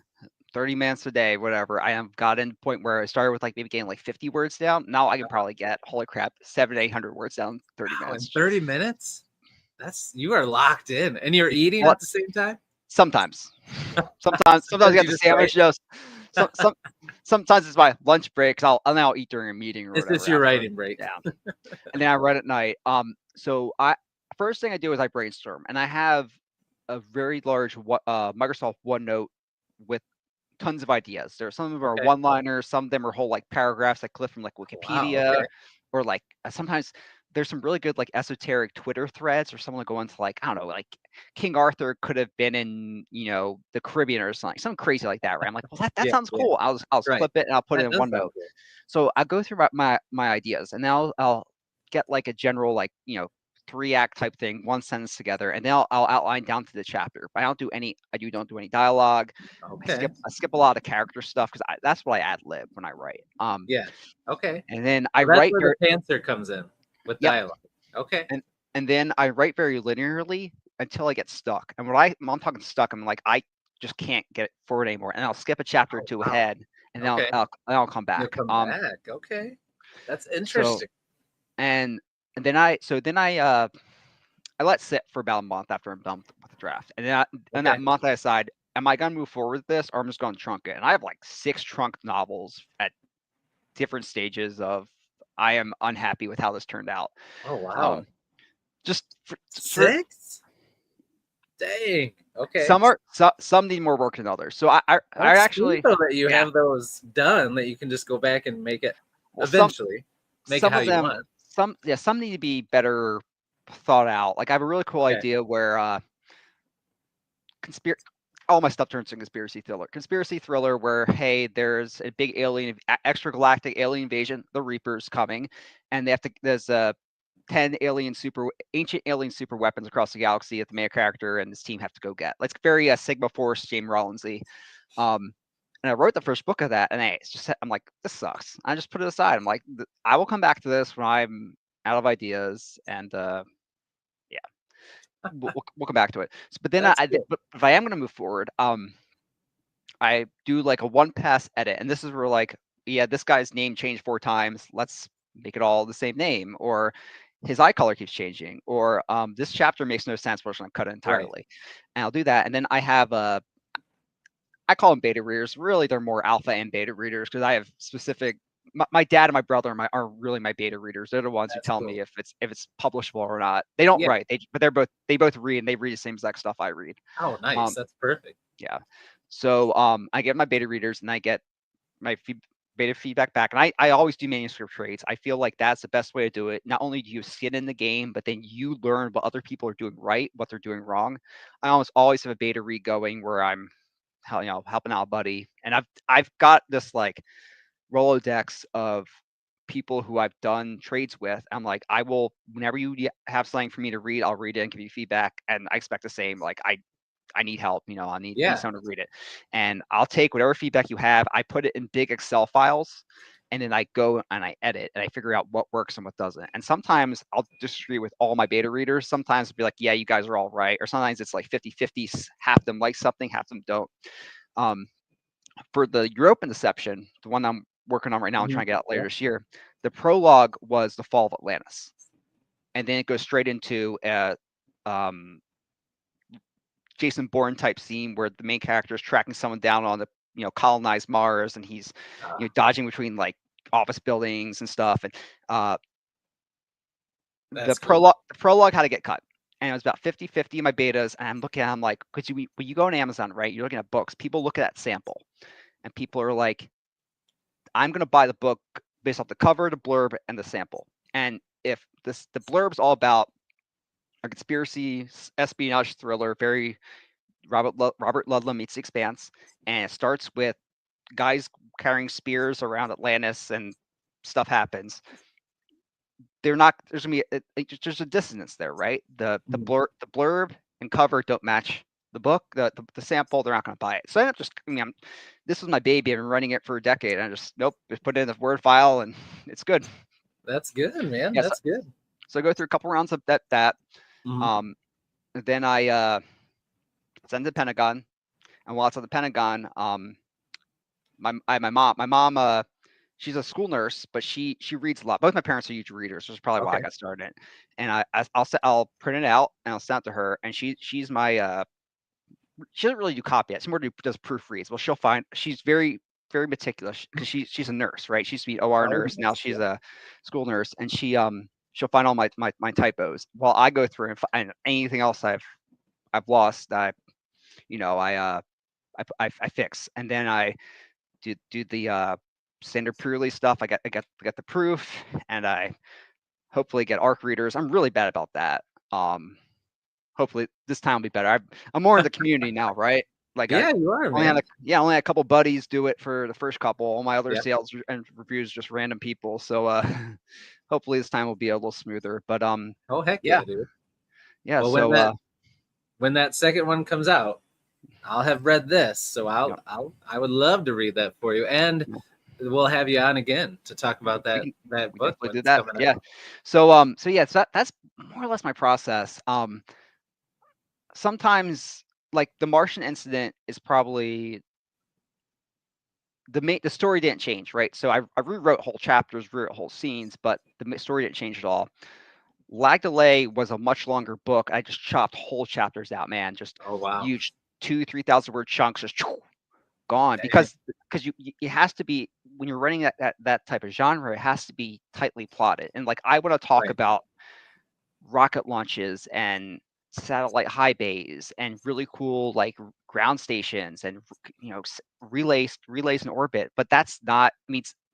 30 minutes a day, whatever. I have gotten to the point where I started with like maybe getting like 50 words down. Now I can probably get, holy crap, 700 to 800 words down in 30 minutes. In 30 minutes? You are locked in. And you're eating at the same time? Sometimes I get the sandwich. Just sometimes it's my lunch break, because I'll eat during a meeting or whatever. It's your writing break. Yeah. And then I write at night. So first thing I do is I brainstorm, and I have a very large Microsoft OneNote with tons of ideas. Some of them are one-liners, some of them are whole like paragraphs I clip from like Wikipedia, or like sometimes there's some really good like esoteric Twitter threads, or someone go into like, I don't know, like King Arthur could have been in, the Caribbean or something crazy like that, right? I'm like, well, that sounds cool. I'll clip it and I'll put it in OneNote. So I go through my ideas, and now I'll get like a general like 3-act type thing, one sentence together, and then I'll outline down to the chapter. But I don't do any dialogue. Okay. I skip a lot of character stuff, because that's what I ad lib when I write. Yeah. Okay. And then I write where the pantser comes in with dialogue. Okay. And then I write very linearly until I get stuck. And when I'm talking stuck, I'm like, I just can't get it forward anymore. And I'll skip a chapter or two ahead, and then I'll come back. You'll come back. Okay. That's interesting. And then I let sit for about a month after I'm done with the draft. And then in that month I decide, am I going to move forward with this, or I'm just going to trunk it? And I have like 6 trunk novels at different stages of, I am unhappy with how this turned out. Oh, wow. Just 6? Dang. Okay. Some need more work than others. So I actually know that you have those done, that you can just go back and make it eventually. Make it how you want. Some need to be better thought out. Like I have a really cool idea where all my stuff turns into conspiracy thriller where, hey, there's a big extragalactic alien invasion, the Reapers coming, and there's 10 ancient alien super weapons across the galaxy that the main character and this team have to go get. Like very Sigma Force, James Rollinsy. And I wrote the first book of that, and I'm like, this sucks. I just put it aside. I'm like, I will come back to this when I'm out of ideas, and we'll come back to it. But then but if I am going to move forward, I do like a 1-pass edit, and this is where like, this guy's name changed 4 times. Let's make it all the same name, or his eye color keeps changing, or this chapter makes no sense. We're just going to cut it entirely, and I'll do that. And then I have I call them beta readers. Really, they're more alpha and beta readers, because I have specific. My dad and my brother are really my beta readers. They're the ones who tell me if it's publishable or not. They don't write, but they both read, and they read the same exact stuff I read. Oh, nice. That's perfect. Yeah. So I get my beta readers, and I get my beta feedback back, and I always do manuscript trades. I feel like that's the best way to do it. Not only do you skin in the game, but then you learn what other people are doing right, what they're doing wrong. I always have a beta read going where I'm helping out a buddy, and I've got this like Rolodex of people who I've done trades with. I'm like, I will, whenever you have something for me to read, I'll read it and give you feedback, and I expect the same. Like I need help, I need someone to read it, and I'll take whatever feedback you have. I put it in big Excel files, and then I go and I edit, and I figure out what works and what doesn't. And sometimes I'll disagree with all my beta readers. Sometimes it'll be like, yeah, you guys are all right. Or sometimes it's like 50-50, half them like something, half them don't. For the European Deception, the one I'm working on right now and trying to get out later this year, the prologue was the fall of Atlantis. And then it goes straight into a Jason Bourne type scene where the main character is tracking someone down on colonize Mars, and he's dodging between like office buildings and stuff. And the prologue had to get cut. And it was about 50-50 in my betas. And I'm looking at, I'm like, because when you go on Amazon, right, you're looking at books, people look at that sample and people are like, I'm going to buy the book based off the cover, the blurb, and the sample. And if the blurb's all about a conspiracy espionage thriller, very Robert Ludlum meets The Expanse, and it starts with guys carrying spears around Atlantis and stuff happens, there's gonna be there's a dissonance there, right? The blurb and cover don't match the book, the sample, they're not going to buy it. So I end up just, this was my baby. I've been running it for a decade. And I just put it in the Word file, and it's good. That's good, man. Yeah, that's good. So I go through a couple rounds of that. Then I send to the Pentagon, and while it's at the Pentagon, my mom, she's a school nurse, but she reads a lot. Both my parents are huge readers, which is probably why I got started. And I'll print it out and I'll send it to her. And she's my she doesn't really do copy yet. She more does proofreads. Well, she's very, very meticulous because she's a nurse, right? She used to be OR nurse. Now she's a school nurse, and she'll find all my typos while I go through and find anything else I've lost. I fix, and then I do the standard pre-release stuff. I got the proof, and I hopefully get ARC readers. I'm really bad about that. Hopefully this time will be better. I'm more in the community now, right? Like you are, man. Only had a couple buddies do it for the first couple. All my other sales and reviews just random people. So hopefully this time will be a little smoother. But oh heck yeah, dude. Yeah. Well, so when that second one comes out, I'll have read this. So I would love to read that for you, and we'll have you on again to talk about that book. Do that. Yeah. So so that's more or less my process. Sometimes, like, the Martian Incident is probably the story didn't change, right? So I rewrote whole chapters, rewrote whole scenes, but the story didn't change at all. Lag Delay was a much longer book. I just chopped whole chapters out, man. Just huge 2,000-3,000 word chunks, just gone. Because it has to be, when you're running that type of genre, it has to be tightly plotted. And like, I want to talk about rocket launches and satellite high bays and really cool like ground stations and relays in orbit, but that's not,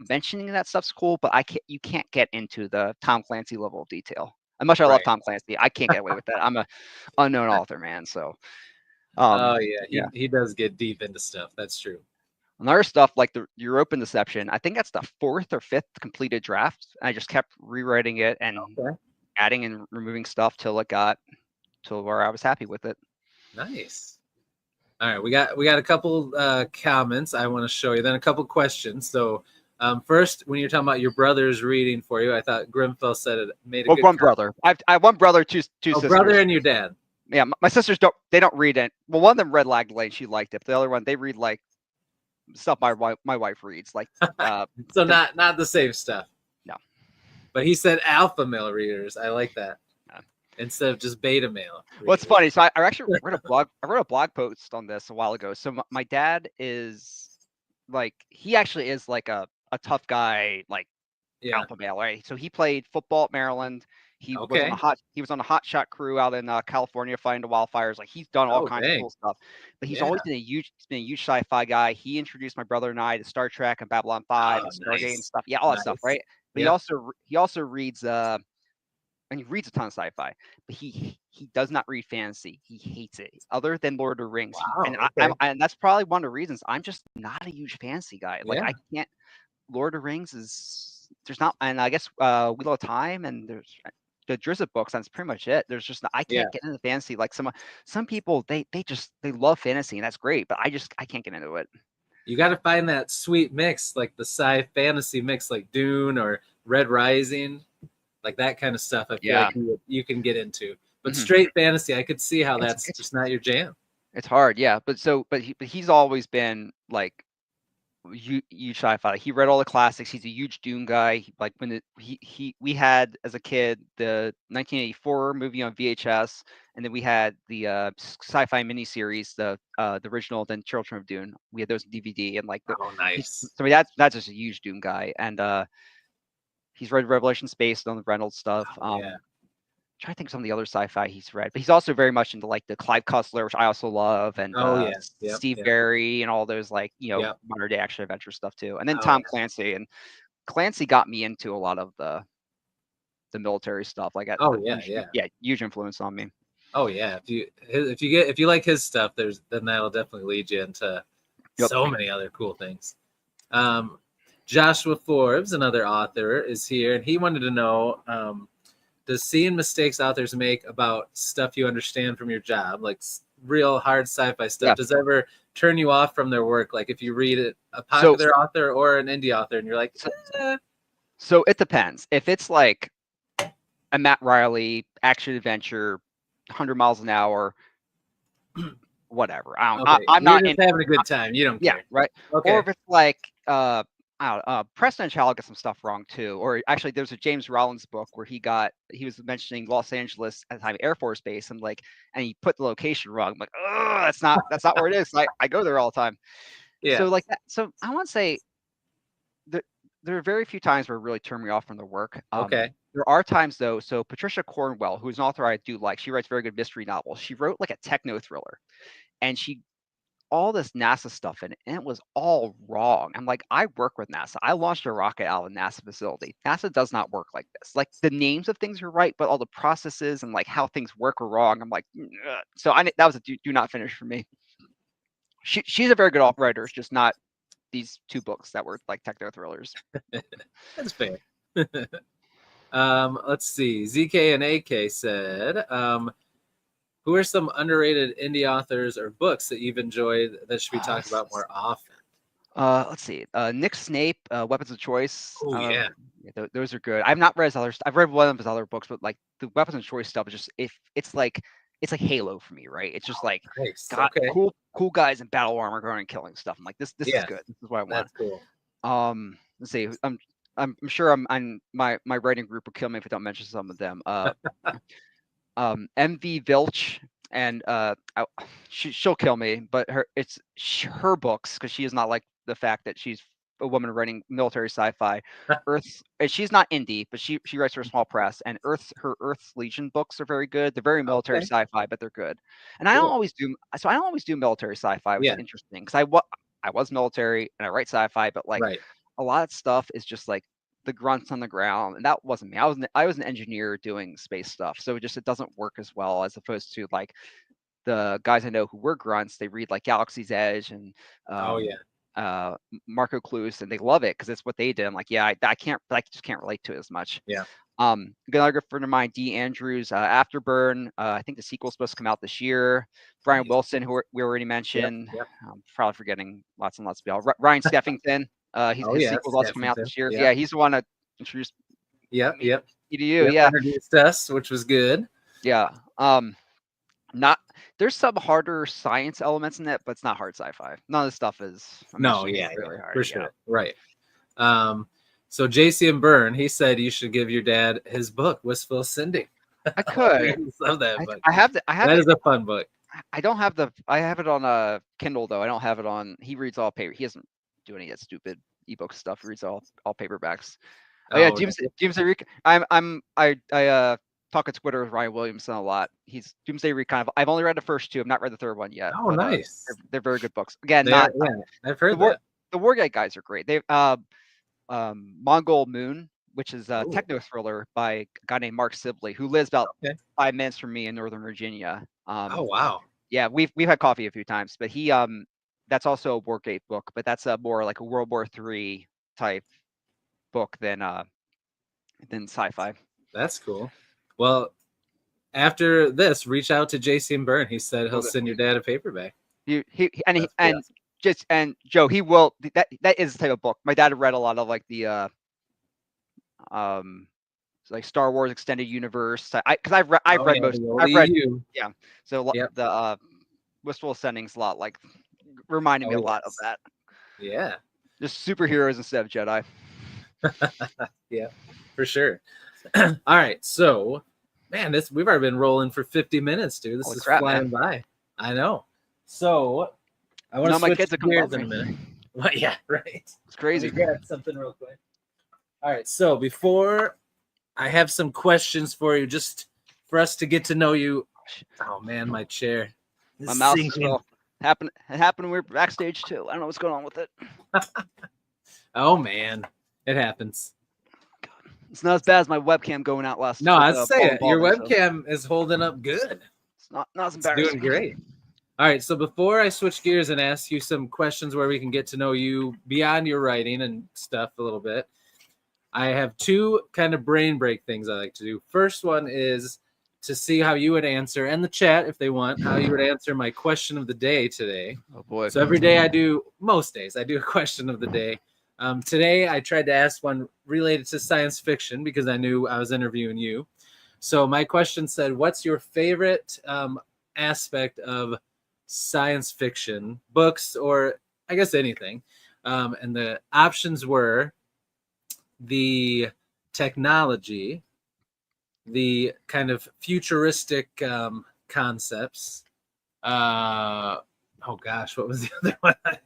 mentioning that stuff's cool, but you can't get into the Tom Clancy level of detail. As much as I love Tom Clancy, I can't get away with that. I'm a unknown author, man. So he does get deep into stuff. That's true. Another stuff like the European Deception, I think that's the 4th or 5th completed draft. I just kept rewriting it and adding and removing stuff till it got to where I was happy with it. Nice. All right, we got a couple comments I want to show you, then a couple questions. So first, when you're talking about your brother's reading for you, I thought Grimfell said it made a good one brother. I have one brother, two sisters. Brother and your dad. Yeah, my sisters don't read it. Well, one of them read Lag Delay, she liked it. But the other one, they read like stuff my wife reads, like so not the same stuff. No. But he said alpha male readers. I like that. Instead of just beta male. What's funny? So I actually wrote a blog post on this a while ago. So my dad is like, he actually is like a tough guy, like alpha male, right? So he played football at Maryland. He was on a hot shot crew out in California fighting the wildfires. Like, he's done all kinds of cool stuff. But he's always been a huge sci-fi guy. He introduced my brother and I to Star Trek and Babylon 5 and Stargate and stuff. Yeah, all that stuff, right? But he also reads and he reads a ton of sci-fi, but he does not read fantasy. He hates it, other than Lord of the Rings. And that's probably one of the reasons I'm just not a huge fantasy guy. Like, I can't. Lord of the Rings there's not, and I guess Wheel of Time and there's the Drizzt books. That's pretty much it. There's just I can't get into fantasy. Like some people, they love fantasy, and that's great, but I can't get into it. You got to find that sweet mix, like the sci-fantasy mix, like Dune or Red Rising. Like that kind of stuff, I feel like you can get into. But straight fantasy, I could see how that's just not your jam. It's hard, yeah. But he's always been like huge sci-fi. He read all the classics. He's a huge Dune guy. Like when we had as a kid the 1984 movie on VHS, And then we had the sci-fi miniseries, the original, then Children of Dune. We had those DVD, and like nice. So that's just a huge Dune guy, and he's read Revelation Space on the Reynolds stuff. Trying to think of some of the other sci-fi he's read, but he's also very much into like the Clive Cussler, which I also love, and Steve Berry and all those like modern day action adventure stuff too. And then Tom Clancy, and Clancy got me into a lot of the military stuff. Like huge influence on me. Oh yeah, if you like his stuff, then that'll definitely lead you into so many other cool things. Joshua Forbes, another author, is here, and he wanted to know. Does seeing mistakes authors make about stuff you understand from your job, like real hard sci-fi stuff, does that ever turn you off from their work? Like if you read a popular author or an indie author and you're like, So it depends. If it's like a Matt Riley action adventure, 100 miles an hour, whatever. I'm not just having a good time. You don't care. Yeah, right. Okay. Or if it's like Preston and Child got some stuff wrong too. Or actually, there's a James Rollins book where he was mentioning Los Angeles at the time Air Force Base, and he put the location wrong. I'm like, oh, that's not where it is. I go there all the time. Yeah. So like that. So I want to say there are very few times where it really turned me off from the work. Okay. There are times though. So Patricia Cornwell, who's an author I do like, she writes very good mystery novels. She wrote like a techno thriller, and all this NASA stuff in it, and it was all wrong. I'm like, I work with NASA. I launched a rocket out of a NASA facility. NASA does not work like this. Like the names of things are right, but all the processes and like how things work are wrong. I'm like, ugh. So that was a do not finish for me. She's a very good writer. It's just not these two books that were like techno thrillers. That's fair. Let's see. ZK and AK said, who are some underrated indie authors or books that you've enjoyed that should be talked about more often? Let's see. Nick Snape, Weapons of Choice. Oh yeah. Those are good. I've not read his other. I've read one of his other books, but like the Weapons of Choice stuff is just it's like Halo for me, right? It's just like cool guys in battle armor going and killing stuff. I'm like, this is good. This is what I want. That's cool. Let's see. I'm sure my writing group will kill me if I don't mention some of them. MV Vilch, and she'll kill me, but it's her books, because she is not like the fact that she's a woman writing military sci-fi. Earth, and she's not indie, but she writes for a small press, and her Earth Legion books are very good. They're very military sci-fi, but they're good. And I don't always do military sci-fi, which is interesting, because I was military and I write sci-fi, but like a lot of stuff is just like the grunts on the ground, and that wasn't me. I was an engineer doing space stuff, so it doesn't work as well as opposed to like the guys I know who were grunts. They read like Galaxy's Edge and Marco Clues, and they love it because it's what they did. I'm like, I just can't relate to it as much. Another good friend of mine, D. Andrews, Afterburn. I think the sequel's supposed to come out this year. Brian Wilson, who we already mentioned. I'm probably forgetting lots and lots of people. Ryan Skeffington. His sequel's also coming out this year. Yeah, he's the one that introduced me to you. Introduced us, which was good. Yeah. There's some harder science elements in it, but it's not hard sci-fi. None of the stuff is really hard. For sure. Right. So JC and Byrne, he said you should give your dad his book, Wistful Cindy. I could. I love that book. I have that is a fun book. I don't have I have it on Kindle though. I don't have it on. He reads all paper. He doesn't do any of that stupid ebook stuff. He reads all paperbacks. James Eric. I talk on Twitter with Ryan Williamson a lot. He's Doomsday Reek kind of. I've only read the first two. I've not read the third one yet. Oh, nice. They're very good books. Again, I've heard that. The Wargate guys are great. They Mongol Moon, which is a techno thriller by a guy named Mark Sibley, who lives about 5 minutes from me in Northern Virginia. Oh wow. Yeah, we've had coffee a few times, but he that's also a Wargate book, but that's more like a World War III type book than sci-fi. That's cool. Well, after this, reach out to JC and Byrne. He said he'll send your dad a paperback. And Joe, he will. That is the type of book. My dad read a lot of like the like Star Wars Extended Universe. Because I've read most. So the Wistful Ascending's a lot like reminding me a lot of that. Yeah. Just superheroes instead of Jedi. Yeah, for sure. All right, so Man, we've already been rolling for 50 minutes, dude. This is flying by. I know. So I want to switch gears in a minute. Well, yeah, right. It's crazy. Let me grab something real quick. All right. So before I have some questions for you, just for us to get to know you. Oh man, my chair. My mouse is well. It happened when we were backstage too. I don't know what's going on with it. Oh man, it happens. It's not as bad as my webcam going out last. No, I'd say it. Your webcam is holding up good. It's not as embarrassing. Doing great. All right, so before I switch gears and ask you some questions where we can get to know you beyond your writing and stuff a little bit, I have two kind of brain break things I like to do. First one is to see how you would answer, and the chat, if they want, how you would answer my question of the day today. Oh boy. So most days I do a question of the day. Today I tried to ask one related to science fiction because I knew I was interviewing you. So my question said, what's your favorite aspect of science fiction books, or I guess anything? And the options were the technology, the kind of futuristic concepts. Oh gosh, what was the other one I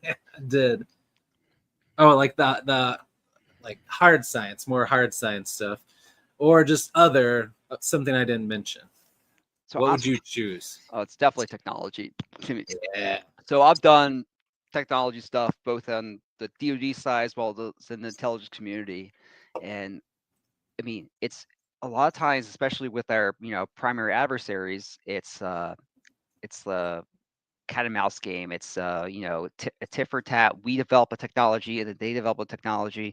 did? Oh, like the like hard science, more hard science stuff, or just something I didn't mention. So what would you choose? Oh, it's definitely technology. Yeah. So I've done technology stuff both on the DoD side as well as in the intelligence community, and I mean it's a lot of times, especially with our primary adversaries, it's the cat and mouse game. It's a tit for tat. We develop a technology and then they develop a technology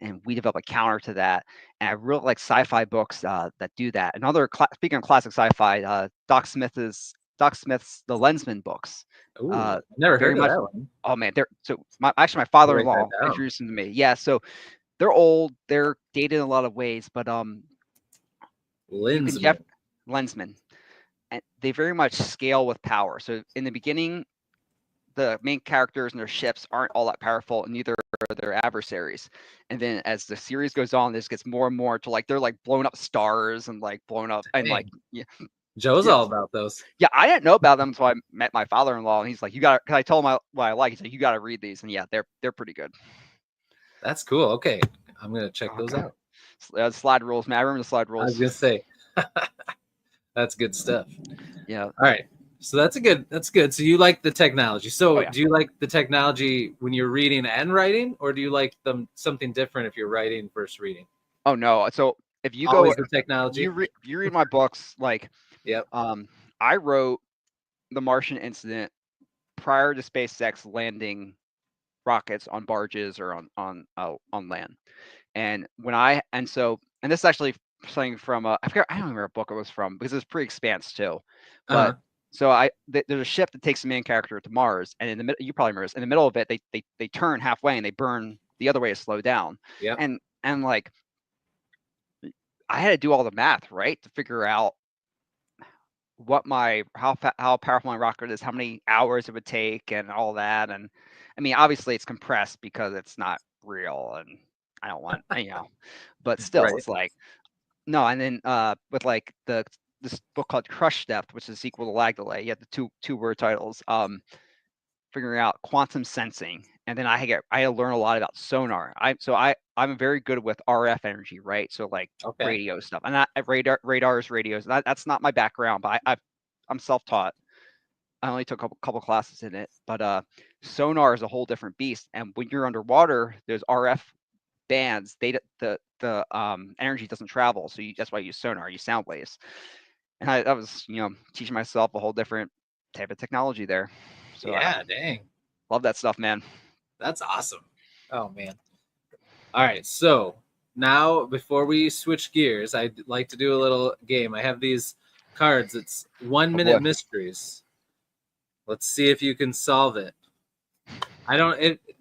and we develop a counter to that. And I really like sci-fi books that do that. Another speaking of classic sci-fi, Doc Smith's The Lensman books. Ooh, never heard of that one. Oh man, my father-in-law introduced them to me. Yeah, so they're old, they're dated in a lot of ways, but Lensman. And they very much scale with power. So in the beginning, the main characters and their ships aren't all that powerful, and neither are their adversaries. And then as the series goes on, this gets more and more to they're blowing up stars and blown up and Joe's all about those. Yeah, I didn't know about them, so I met my father-in-law, and he's like, "You got," because I told him what I like. He's like, "You got to read these," and yeah, they're pretty good. That's cool. Okay, I'm gonna check those out. Slide rules, man. I remember the slide rules. I was gonna say. That's good stuff. Yeah. All right. So that's good. So you like the technology. So do you like the technology when you're reading and writing, or do you like something different if you're writing versus reading? Oh no. So if you always the technology, you read my books, yep. I wrote the Martian Incident prior to SpaceX landing rockets on barges or on land. And this is actually something from I don't remember what book it was from because it was pretty expanse too. But so there's a ship that takes the main character to Mars, and in the middle, you probably remember this, in the middle of it, they turn halfway and they burn the other way to slow down. Yeah. And I had to do all the math, right, to figure out what how powerful my rocket is, how many hours it would take, and all that. And I mean, obviously, it's compressed because it's not real, and I don't want but still, right. It's no. And then with this book called Crush Depth, which is a sequel to Lag Delay, you have the two word titles. Figuring out quantum sensing, and then I had to learn a lot about sonar. I'm very good with RF energy, right? So radio stuff, and radars, radios. That's not my background, but I'm self-taught. I only took a couple classes in it, but sonar is a whole different beast. And when you're underwater, there's RF bands. The energy doesn't travel, so that's why you use sonar. You sound waves. And I was teaching myself a whole different type of technology there. So yeah, dang. Love that stuff, man. That's awesome. Oh, man. All right. So now, before we switch gears, I'd like to do a little game. I have these cards. It's 1 minute mysteries. Let's see if you can solve it.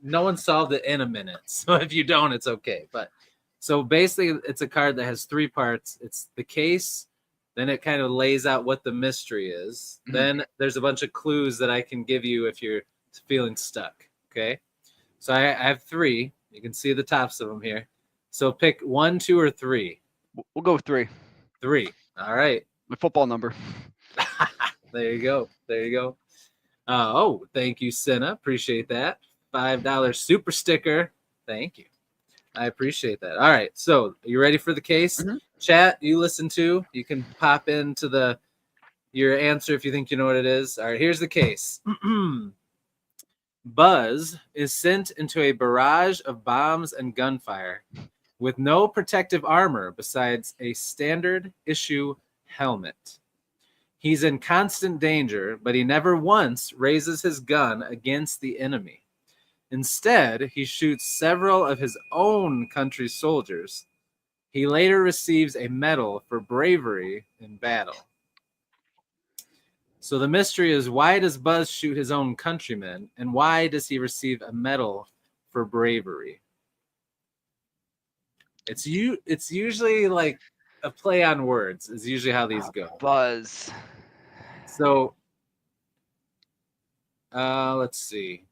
No one solved it in a minute. So if you don't, it's okay. But so basically, it's a card that has 3 parts. It's the case. Then it kind of lays out what the mystery is. Mm-hmm. Then there's a bunch of clues that I can give you if you're feeling stuck. Okay. So I have 3. You can see the tops of them here. So pick 1, 2, or 3. We'll go with 3. 3. All right. My football number. There you go. There you go. Oh, thank you, Senna. Appreciate that. $5 super sticker. Thank you. I appreciate that. All right. So, you ready for the case? Mm-hmm. Chat, you listen to. You can pop into your answer if you think you know what it is. All right, here's the case. Buzz is sent into a barrage of bombs and gunfire with no protective armor besides a standard issue helmet. He's in constant danger, but he never once raises his gun against the enemy. Instead, he shoots several of his own country's soldiers. He later receives a medal for bravery in battle. So the mystery is, why does Buzz shoot his own countrymen, and why does he receive a medal for bravery? It's usually like a play on words is usually how these go. Buzz. So let's see.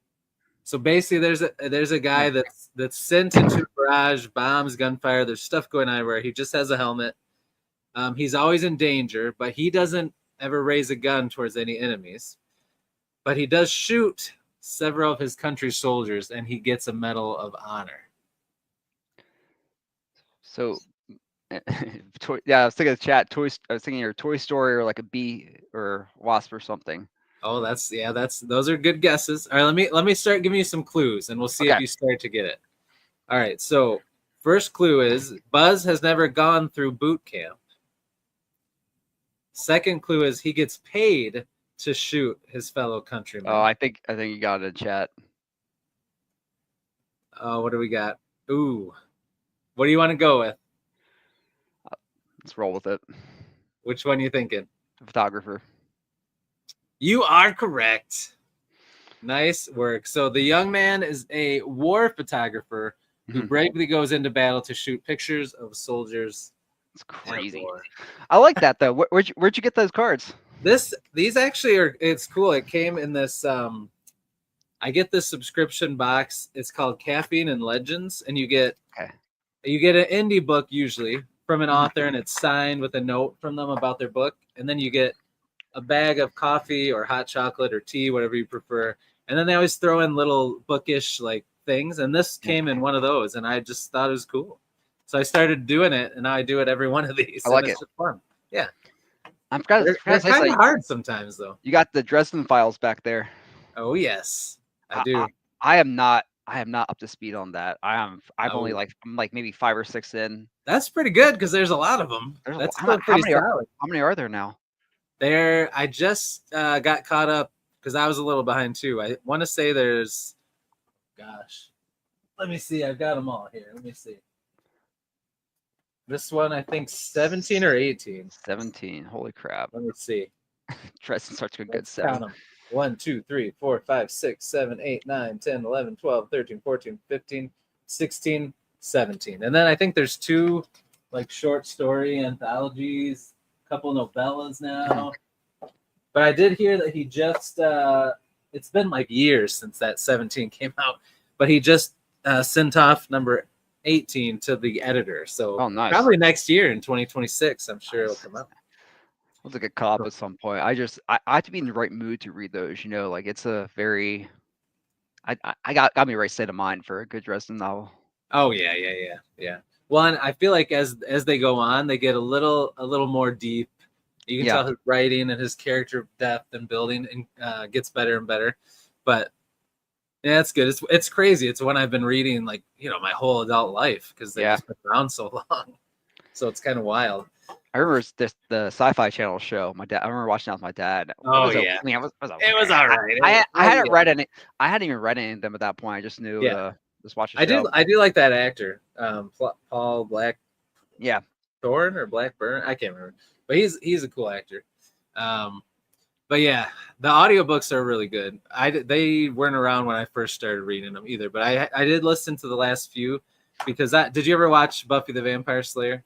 So basically there's a guy that's sent into a barrage, bombs, gunfire, there's stuff going on where he just has a helmet. He's always in danger, but he doesn't ever raise a gun towards any enemies. But he does shoot several of his country's soldiers, and he gets a Medal of Honor. So, yeah, I was thinking of the chat. I was thinking your Toy Story or like a bee or wasp or something. Oh, those are good guesses. All right, let me start giving you some clues, and we'll see if you start to get it. All right, so first clue is Buzz has never gone through boot camp. Second clue is he gets paid to shoot his fellow countrymen. Oh, I think you got it in chat. Oh, what do we got? Ooh, what do you want to go with? Let's roll with it. Which one are you thinking? Photographer. You are correct. Nice work. So the young man is a war photographer who bravely goes into battle to shoot pictures of soldiers. It's crazy. I like that though. Where'd you get those cards? These actually are. It's cool. It came in this. I get this subscription box. It's called Caffeine and Legends, and you get an indie book usually from an author, and it's signed with a note from them about their book, and then you get a bag of coffee or hot chocolate or tea, whatever you prefer. And then they always throw in little bookish like things. And this came in one of those, and I just thought it was cool. So I started doing it, and now I do it every one of these. I like it. It's fun. Yeah. I'm kind of hard sometimes though. You got the Dresden Files back there. Oh yes, I do. I am not up to speed on that. I'm only like maybe 5 or 6 in. That's pretty good because there's a lot of them. That's still pretty solid. How many are there now? I just got caught up because I was a little behind too. I want to say there's, gosh, let me see. I've got them all here. Let me see. This one, I think 17 or 18. 17. Holy crap. Let me see. Dresden starts with a good 7. Count them. 1, 2, 3, 4, 5, 6, 7, 8, 9, 10, 11, 12, 13, 14, 15, 16, 17. And then I think there's 2 like short story anthologies, a couple novellas now. But I did hear that he just, it's been like years since that 17 came out, but he just sent off number 18 to the editor. So nice. Probably next year in 2026, I'm sure it'll come out. I'll take a cop at some point. I have to be in the right mood to read those, like it's a very, I got me right state of mind for a good Dresden novel. Oh yeah. Well, and I feel like as they go on, they get a little more deep. You can tell his writing and his character depth and building and gets better and better. But yeah, it's good. It's crazy. It's one I've been reading like my whole adult life because they've just been around so long. So it's kind of wild. I remember the Sci-Fi Channel show. I remember watching that with my dad. Oh yeah, it was all right. I hadn't read any. I hadn't even read any of them at that point. I just knew. Just watch the show. I do like that actor, Paul Black. Yeah, Thorne or Blackburn. I can't remember, but he's a cool actor. But yeah, the audiobooks are really good. They weren't around when I first started reading them either, but I did listen to the last few because did you ever watch Buffy the Vampire Slayer?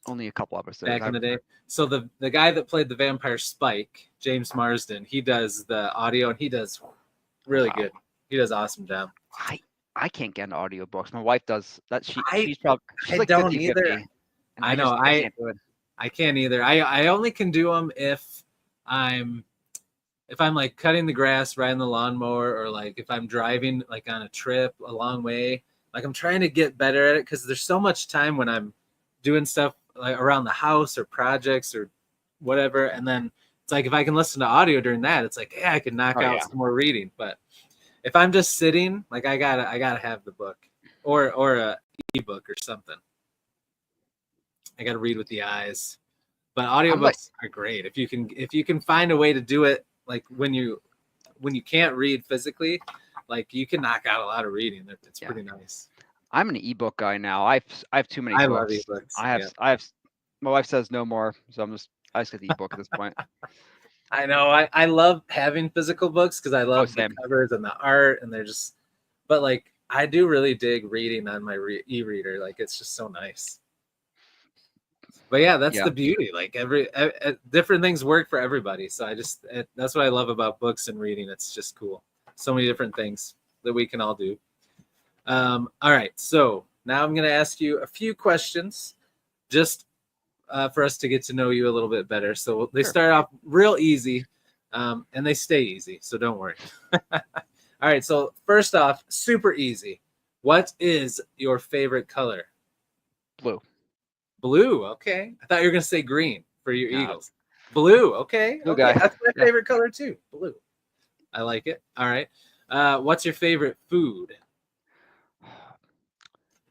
Only a couple episodes back in the day. So the guy that played the vampire Spike, James Marsden, he does the audio and he does really good. He does an awesome job. I can't get into audiobooks. My wife does that. She's I like don't either. I know. I I can't either. I only can do them if I'm like cutting the grass, riding the lawnmower, or like if I'm driving like on a trip a long way. Like I'm trying to get better at it because there's so much time when I'm doing stuff like around the house or projects or whatever, and then it's like if I can listen to audio during that, it's like yeah, I can knock out some more reading. But if I'm just sitting, like I gotta have the book or a ebook or something. I gotta read with the eyes. But audiobooks are great if you can find a way to do it like when you can't read physically, like you can knock out a lot of reading. It's pretty nice. I'm an ebook guy now. I have too many books. Love ebooks. I have. My wife says no more, so I just get the ebook at this point. I know. I love having physical books because I love the covers and the art, and they're just. But like, I do really dig reading on my e-reader. Like, it's just so nice. But yeah, that's the beauty. Like every different things work for everybody. So that's what I love about books and reading. It's just cool. So many different things that we can all do. All right. So now I'm going to ask you a few questions just for us to get to know you a little bit better. So they start off real easy and they stay easy. So don't worry. All right. So first off, super easy. What is your favorite color? Blue. Blue, okay. I thought you were gonna say green for your Eagles. Blue, okay. Blue guy. That's my favorite color too. Blue. I like it. All right. What's your favorite food?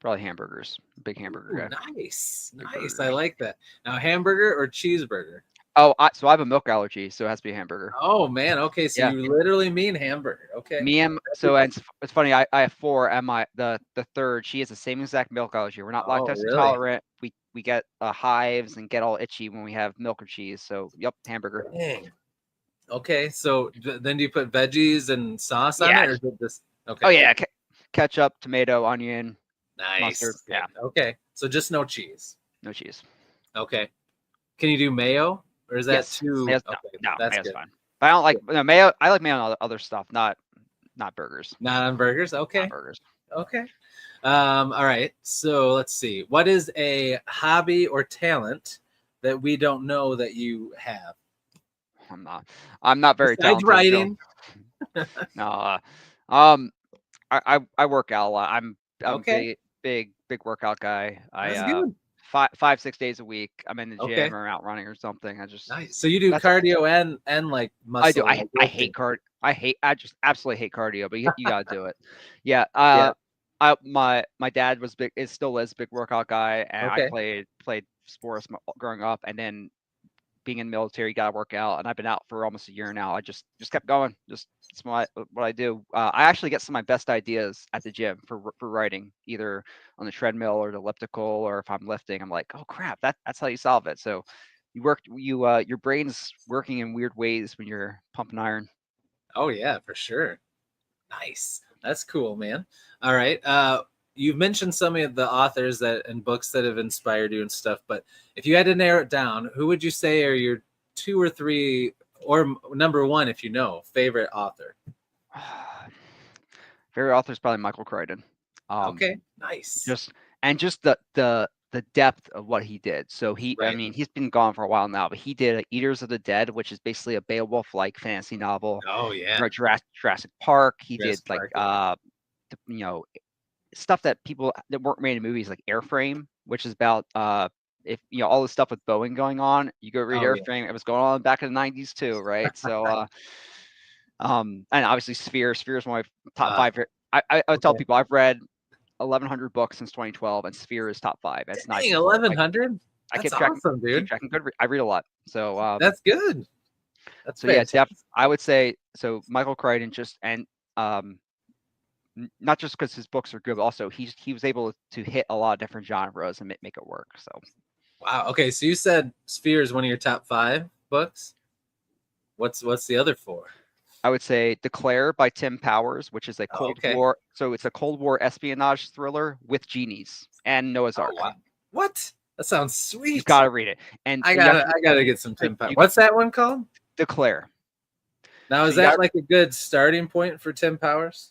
Probably hamburgers. Big hamburger guy. Nice. Nice. I like that. Now, hamburger or cheeseburger? Oh, so I have a milk allergy, so it has to be a hamburger. Oh man, okay. So you literally mean hamburger. Okay. And it's funny, I have 4 and the third, she has the same exact milk allergy. We're not lactose intolerant. We get hives and get all itchy when we have milk or cheese. So hamburger. Dang. Okay, so then do you put veggies and sauce on it, or is it just okay? Oh yeah, ketchup, tomato, onion, mustard. Yeah. Okay, so just no cheese. No cheese. Okay. Can you do mayo, or is that too? No, that's mayo's fine. But I don't like mayo. I like mayo on other stuff, not burgers. Not on burgers. Okay. Not burgers. Okay. All right. So let's see. What is a hobby or talent that we don't know that you have? I'm not very talented. Writing. So. No. I work out a lot. I'm a big workout guy. That's good. 5-6 days a week. I'm in the gym or out running or something. Nice. So you do cardio and like muscle. I do. I hate cardio. I just absolutely hate cardio, but you gotta do it. Yeah. My dad still is a big workout guy, and I played sports growing up, and then being in the military, you gotta work out, and I've been out for almost a year now. I just kept going. It's what I do. I actually get some of my best ideas at the gym for writing, either on the treadmill or the elliptical, or if I'm lifting, I'm like, oh crap, that's how you solve it. So your brain's working in weird ways when you're pumping iron. Oh yeah, for sure. Nice. That's cool, man. All right. You've mentioned some of the authors and books that have inspired you and stuff, but if you had to narrow it down, who would you say are your 2 or 3, or number 1, if you know, favorite author? Favorite author is probably Michael Crichton. Okay, nice. Just the depth of what he did. So I mean, he's been gone for a while now, but he did Eaters of the Dead, which is basically a Beowulf-like fantasy novel. Oh yeah. Jurassic Park. He did stuff that people that weren't made in movies, like Airframe, which is about if all the stuff with Boeing going on. You go read Airframe. It was going on back in the 90s too, right? So and obviously Sphere is one of my top 5. I would tell people I've read 1,100 books since 2012, and Sphere is top 5. That's nice. 1,100. That's awesome, dude. I read a lot, so that's good. That's so fantastic. I would say so. Michael Crichton not just because his books are good, but also he was able to hit a lot of different genres and make it work. So wow. Okay, so you said Sphere is one of your top 5 books. What's the other 4? I would say Declare by Tim Powers, which is a Cold War. So it's a Cold War espionage thriller with genies and Noah's Ark. Wow. What? That sounds sweet. You gotta read it. And I gotta get some Tim Powers. What's that one called? Declare. Now, is that like a good starting point for Tim Powers?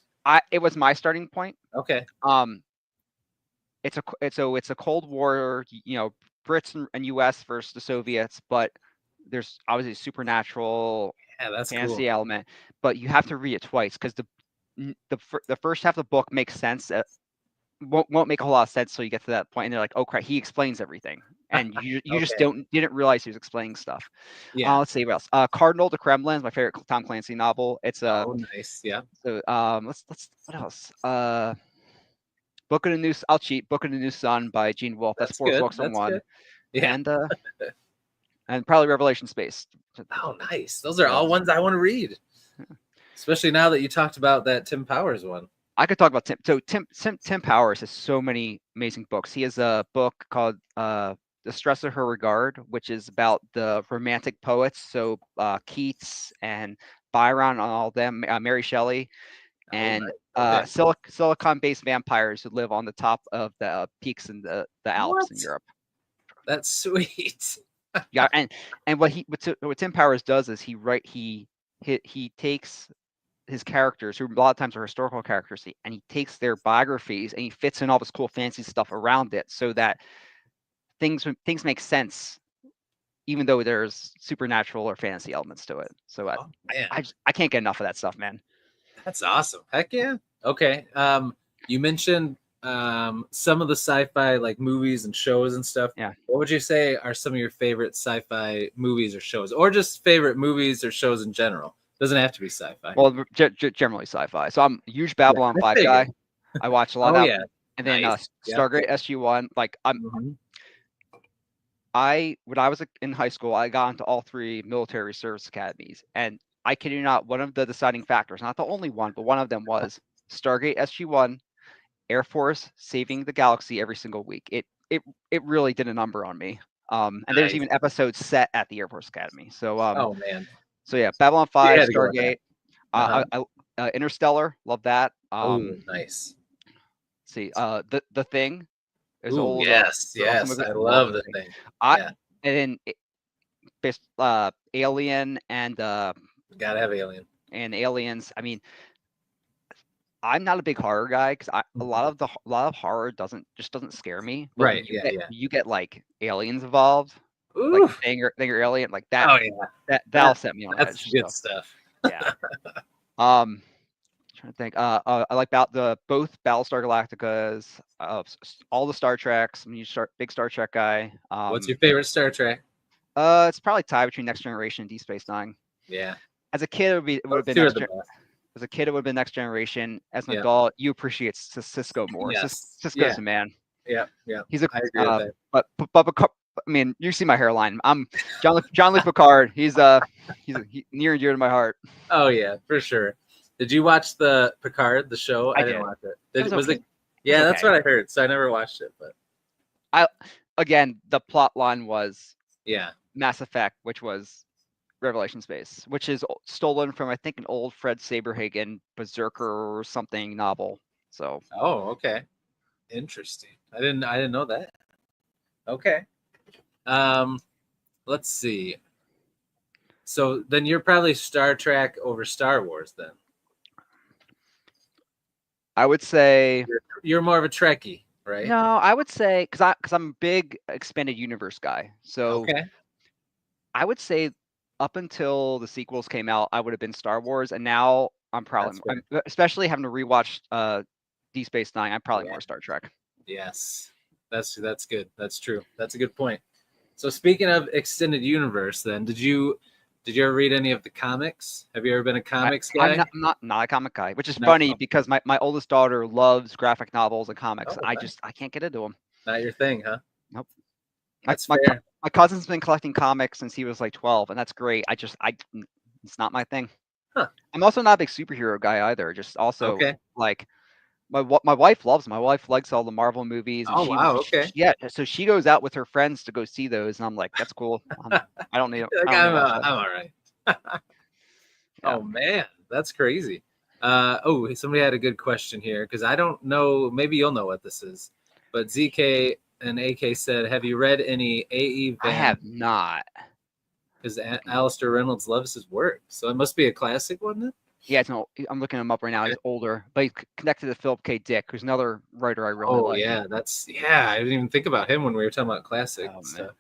It was my starting point. Okay. It's a Cold War, Brits and US versus the Soviets, but there's obviously a supernatural fantasy element, but you have to read it twice because the first half of the book makes sense. Won't make a whole lot of sense till you get to that point, and they're like, "Oh crap, he explains everything," and you just didn't realize he was explaining stuff. Yeah. Let's see what else. Cardinal to Kremlin is my favorite Tom Clancy novel. It's nice. Yeah. So let's what else? Book of the New I'll cheat. Book of the New Sun by Gene Wolfe. That's 4 books in one. Good. Yeah. And probably Revelation Space. Oh, nice. Those are all ones I want to read. Especially now that you talked about that Tim Powers one. I could talk about Tim. So Tim Powers has so many amazing books. He has a book called The Stress of Her Regard, which is about the romantic poets. So Keats and Byron, on all of them, Mary Shelley, and silicon-based vampires who live on the top of the peaks in the Alps in Europe. That's sweet. Yeah, and what Tim Powers does is he takes his characters, who a lot of times are historical characters, and he takes their biographies and he fits in all this cool fancy stuff around it so that things make sense, even though there's supernatural or fantasy elements to it. So I can't get enough of that stuff, man. That's awesome. Heck yeah. Okay. You mentioned some of the sci-fi like movies and shows and stuff. Yeah. What would you say are some of your favorite sci-fi movies or shows, or just favorite movies or shows in general? Doesn't have to be sci-fi. Well, generally sci-fi. So I'm a huge Babylon 5 guy. I watch a lot of that. And then Stargate SG-1. Like when I was in high school, I got into all 3 military service academies, and I kid you not, one of the deciding factors, not the only one, but one of them was Stargate SG-1, Air Force saving the galaxy every single week. It really did a number on me. And there's even episodes set at the Air Force Academy. So oh man. So yeah, Babylon 5, Stargate, Interstellar, love that. Nice. See, the Thing is old. Yes, I love the Thing. And then Alien and gotta have Alien and Aliens. I mean, I'm not a big horror guy because a lot of horror doesn't scare me. But right. You get like aliens involved. Ooh. Like Thing or Alien, like that. Oh yeah, that'll set me on edge. That's good stuff. Yeah. Trying to think. I like both Battlestar Galacticas, all the Star Treks. I'm a big Star Trek guy. What's your favorite Star Trek? It's probably tied between Next Generation and Deep Space Nine. Yeah. As a kid, it would have been As a kid, it would have been Next Generation. As an adult, you appreciate Cisco more. Yes. Cisco's a man. Yeah. He's a. I agree with that. But I mean, you see my hairline. I'm Jean-Luc Picard. He's near and dear to my heart. Oh yeah, for sure. Did you watch the Picard, the show? I didn't watch it. Was it? Yeah, that's what I heard. So I never watched it, but the plot line was Mass Effect, which was Revelation Space, which is stolen from I think an old Fred Saberhagen Berserker or something novel. So. Oh, okay. Interesting. I didn't know that. Okay. Let's see. So then you're probably Star Trek over Star Wars then. I would say you're more of a Trekkie, right? No, I would say because I'm a big expanded universe guy. So I would say up until the sequels came out, I would have been Star Wars, and now I'm especially having to rewatch Deep Space Nine. I'm probably more Star Trek. Yes, that's good. That's true. That's a good point. So speaking of extended universe, then did you ever read any of the comics? Have you ever been a comics guy? I'm not a comic guy, which is funny because my oldest daughter loves graphic novels and comics. I can't get into them. Not your thing, huh? Nope. That's fair. My cousin's been collecting comics since he was like 12, and that's great. It's not my thing. Huh. I'm also not a big superhero guy either. Just also like my wife loves them. My wife likes all the Marvel movies. And wow. Okay. So she goes out with her friends to go see those, and I'm like, that's cool. I don't need. I'm all right. Oh man, that's crazy. Somebody had a good question here because I don't know. Maybe you'll know what this is. But ZK and AK said, "Have you read any A.E. Van?" I have not. Because Alistair Reynolds loves his work, so it must be a classic, wasn't it? Yeah, I'm looking him up right now. He's older, but he's connected to Philip K. Dick, who's another writer I really like. Yeah, I didn't even think about him when we were talking about classic stuff.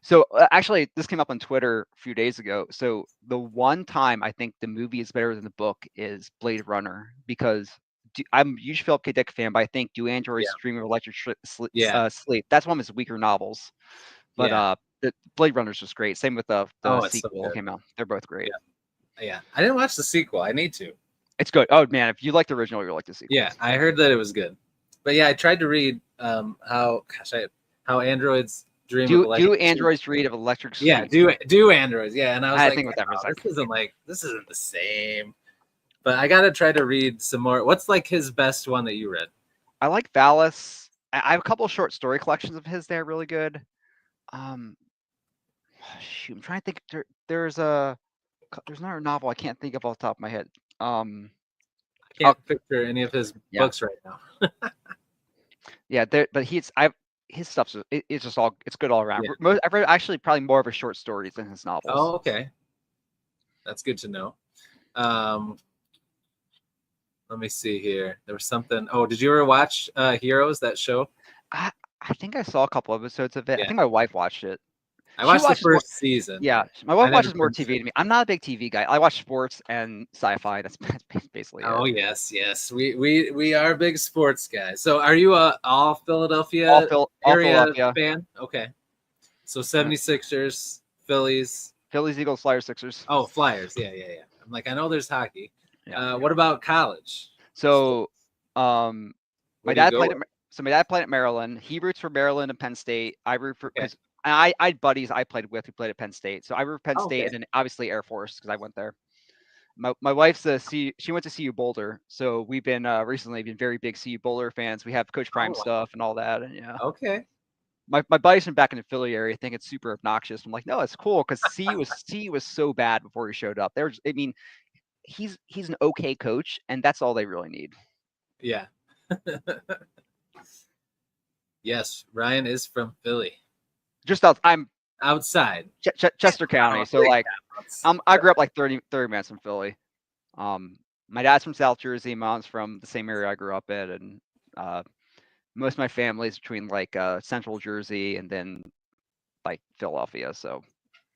So actually, this came up on Twitter a few days ago. So the one time I think the movie is better than the book is Blade Runner, because I'm a huge Philip K. Dick fan, but I think Do Androids Dream of Electric Sleep? That's one of his weaker novels. But the Blade Runner's just great. Same with the sequel that came out. They're both great. Yeah, I didn't watch the sequel. I need to. It's good. Oh man, if you like the original, you'll like the sequel. Yeah, I heard that it was good. But yeah, I tried to read how androids do androids dream of electric sleep? Yeah, do androids. Yeah, and I was think with that for a second. This isn't the same. But I gotta try to read some more. What's like his best one that you read? I like Valis. I have a couple of short story collections of his. They're really good. Shoot, I'm trying to think. There's another novel I can't think of off the top of my head. I can't picture any of his books right now. Yeah, but his stuff's it's just it's good all around. Yeah. I've read actually probably more of his short stories than his novels. Oh, okay, that's good to know. Let me see here. There was something. Oh, did you ever watch Heroes, that show? I think I saw a couple episodes of it. Yeah. I think my wife watched it. I watched the first season. Yeah, my wife watches more TV than me. I'm not a big TV guy. I watch sports and sci-fi. That's basically it. Oh yes. We are big sports guys. So are you all Philadelphia area fan? Okay. So 76ers, Phillies, Eagles, Flyers, Sixers. Oh, Flyers. Yeah. I'm like, I know there's hockey. Yeah. What about college? So, my dad played at Maryland. He roots for Maryland and Penn State. I root for I had buddies I played with who played at Penn State. So I root for Penn State and then obviously Air Force because I went there. My wife's she went to CU Boulder, so we've been recently been very big CU Boulder fans. We have Coach Prime stuff and all that, and yeah. Okay. My buddies from back in the Philly area think it's super obnoxious. I'm like, no, it's cool because CU was so bad before he showed up. He's an okay coach, and that's all they really need. Yeah. Yes, Ryan is from Philly. I'm outside Chester County, so like I grew up like 30 minutes from Philly. My dad's from South Jersey, mom's from the same area I grew up in, and most of my family's between like Central Jersey and then like Philadelphia. So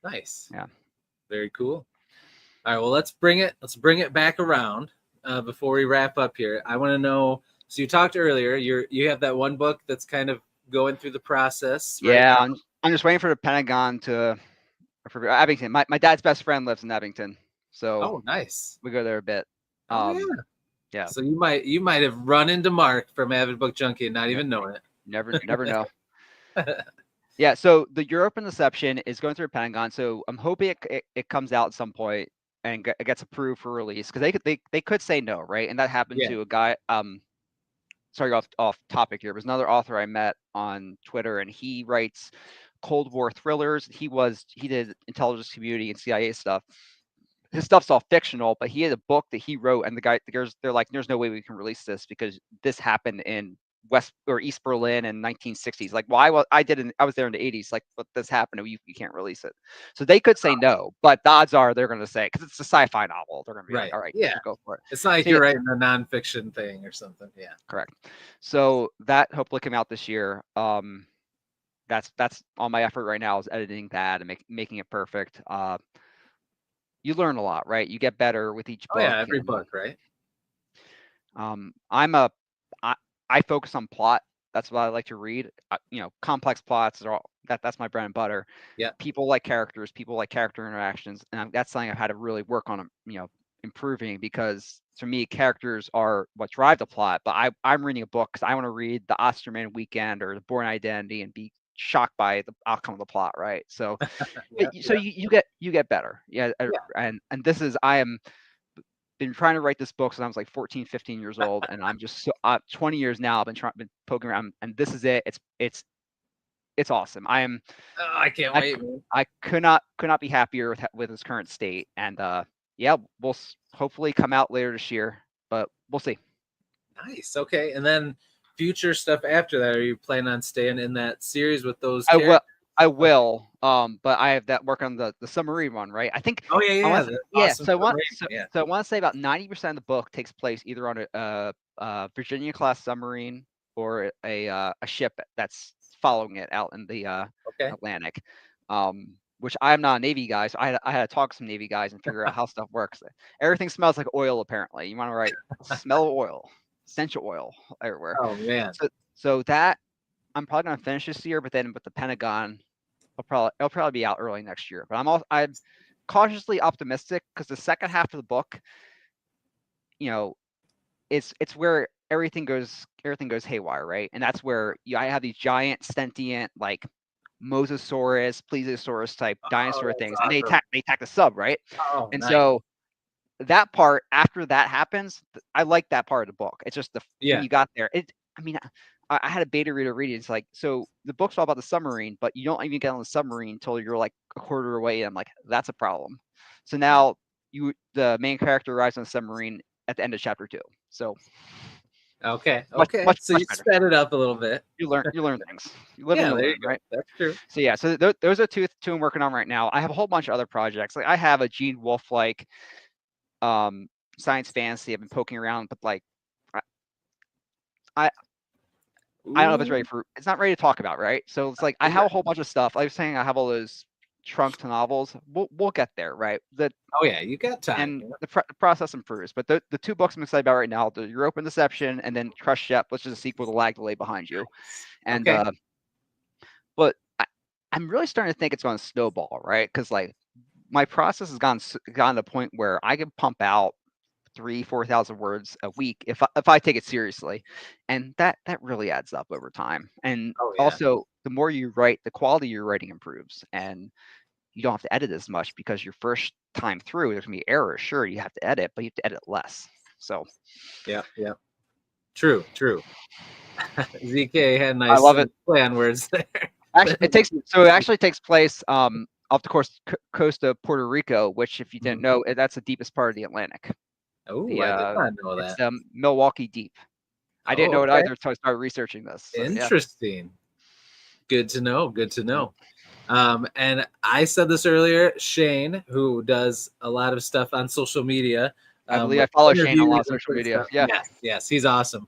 nice. Yeah, very cool. All right, well let's bring it back around before we wrap up here. I want to know. So you talked earlier. You have that one book that's kind of going through the process. Right yeah, I'm just waiting for the Pentagon for Abington. My dad's best friend lives in Abington, so nice. We go there a bit. Yeah. So you might have run into Mark from Avid Book Junkie and not even known it. Never know. Yeah. So the Europe Inception is going through the Pentagon. So I'm hoping it comes out at some point and it gets approved for release because they could say no, right? And that happened to a guy. Sorry, off topic here. There's another author I met on Twitter, and he writes Cold War thrillers. He did intelligence community and CIA stuff. His stuff's all fictional, but he had a book that he wrote, and they're like, there's no way we can release this because this happened in West or East Berlin in 1960s. Like, well, I was there in the 80s. Like, but this happened, you can't release it. So they could say no, but the odds are they're going to say, because it's a sci-fi novel, they're going to be like, all right, yeah, go for it. It's not like you're writing a nonfiction thing or something. Yeah, correct. So that hopefully come out this year. That's all my effort right now is editing that and making it perfect. You learn a lot, right? You get better with each book. Yeah, every book, right? I focus on plot. That's what I like to read. Complex plots are that's my bread and butter. Yeah. People like characters. People like character interactions, and that's something I've had to really work on. Improving because to me, characters are what drive the plot. But I'm reading a book because I want to read the Osterman Weekend or the Bourne Identity and be shocked by the outcome of the plot, right? So, you get better, and this is been trying to write this book since I was like 14, 15 years old, and I'm just 20 years now. I've been poking around, and this is it. It's awesome. I can't wait. I could not be happier with its current state, and we'll hopefully come out later this year, but we'll see. Nice. Okay, and then future stuff after that, are you planning on staying in that series with those I will. But I have that work on the submarine one, right? I think. Oh yeah, Awesome. So yeah. I want to say about 90% of the book takes place either on a Virginia class submarine or a ship that's following it out in the Atlantic. Which I'm not a Navy guy, so I had to talk to some Navy guys and figure out how stuff works. Everything smells like oil, apparently. You want to write smell of oil, essential oil everywhere. Oh man. So that I'm probably gonna finish this year, but then with the Pentagon, it'll probably be out early next year. But I'm cautiously optimistic because the second half of the book, it's where everything goes haywire, right? And that's where I have these giant sentient like Mosasaurus, Plesiosaurus type dinosaur things, and they attack the sub, right? Oh, and nice. So that part, after that happens, I like that part of the book. It's just when you got there. I had a beta reader read it. It's like, so the book's all about the submarine, but you don't even get on the submarine until you're like a quarter away. And I'm like, that's a problem. So now the main character arrives on the submarine at the end of chapter 2. So okay. Much so you sped it up a little bit. You learn things. You live and learn, right? That's true. So yeah, so those are two I'm working on right now. I have a whole bunch of other projects. Like I have a Gene Wolfe like science fantasy I've been poking around, but like I don't know if it's not ready to talk about, right? So it's like I have a whole bunch of stuff. I was saying I have all those trunk to novels. We'll get there, right? You got time. And the process improves. But the 2 books I'm excited about right now, the Europa and Deception, and then Crushed Shep, which is a sequel to Lag Delay Behind You. And but I'm really starting to think it's going to snowball, right? Because like my process has gone to the point where I can pump out 3,000-4,000 words a week if I take it seriously, and that really adds up over time. And also, the more you write, the quality of your writing improves, and you don't have to edit as much because your first time through there's gonna be errors. Sure, you have to edit, but you have to edit less. So yeah, true. ZK had nice. I love it. Play on words there. Actually, it actually takes place off the coast of Puerto Rico, which, if you didn't know, that's the deepest part of the Atlantic. Oh, I did not know that. It's Milwaukee Deep. I didn't know it either until I started researching this. So, interesting. Yeah. Good to know. And I said this earlier, Shane, who does a lot of stuff on social media. I believe I follow Shane on a lot of social media. Yeah. Yes, he's awesome.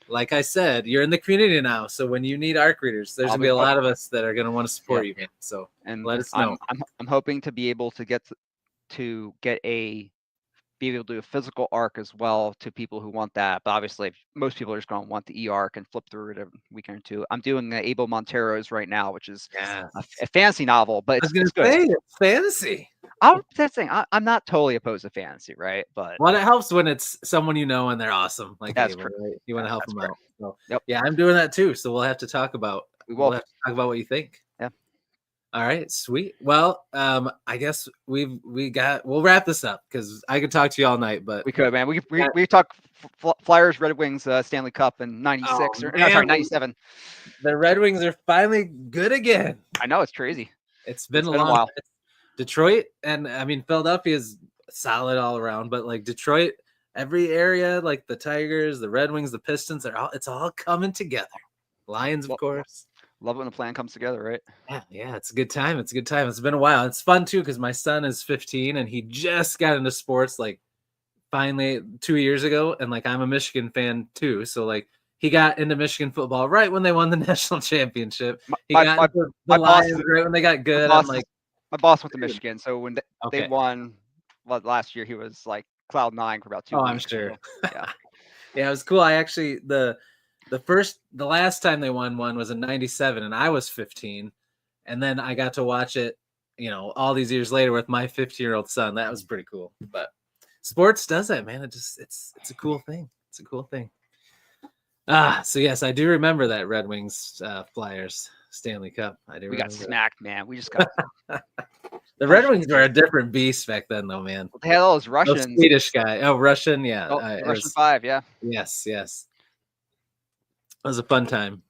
Like I said, you're in the community now, so when you need ARC readers, there's gonna be a lot of us that are gonna want to support you, man. So let us know. I'm hoping to be able to get be able to do a physical ARC as well to people who want that. But obviously, most people are just going to want the e-ARC and flip through it a weekend or two. I'm doing Abel Montero's right now, which is a fantasy novel, but it's good. It's fantasy. That's the thing. I'm not totally opposed to fantasy, right? But it helps when it's someone you know and they're awesome. Like that's Abel, true. Right? You want to help them out. So, yep. Yeah, I'm doing that too. So we'll have to talk about. We'll have to talk about what you think. Yeah. All right, sweet. Well, I guess we'll wrap this up because I could talk to you all night, but we could, man. We talk Flyers, Red Wings, Stanley Cup in '96 '97. The Red Wings are finally good again. I know, it's crazy. It's been a while. Detroit and Philadelphia is solid all around, but like Detroit, every area, like the Tigers, the Red Wings, the Pistons, it's all coming together. Lions, of course. Love it when the plan comes together, right? Yeah, it's a good time. It's been a while. It's fun too because my son is 15 and he just got into sports like finally 2 years ago, and like I'm a Michigan fan too, so like he got into Michigan football right when they won the national championship. He got the Lions right when they got good. My boss went to Michigan, so when they won last year, he was like cloud 9 for about 2 weeks. I'm sure. So, yeah, it was cool. I actually the last time they won one was in '97, and I was 15, and then I got to watch it, all these years later with my 15-year-old son. That was pretty cool. But sports does that, man. It's a cool thing. It's a cool thing. So yes, I do remember that Red Wings Flyers Stanley Cup. We got smacked, man. We just got the Red Wings were a different beast back then, though, man. They had all those Russians. Swedish guy. Oh, Russian, yeah. Russian 5, yeah. Yes. It was a fun time.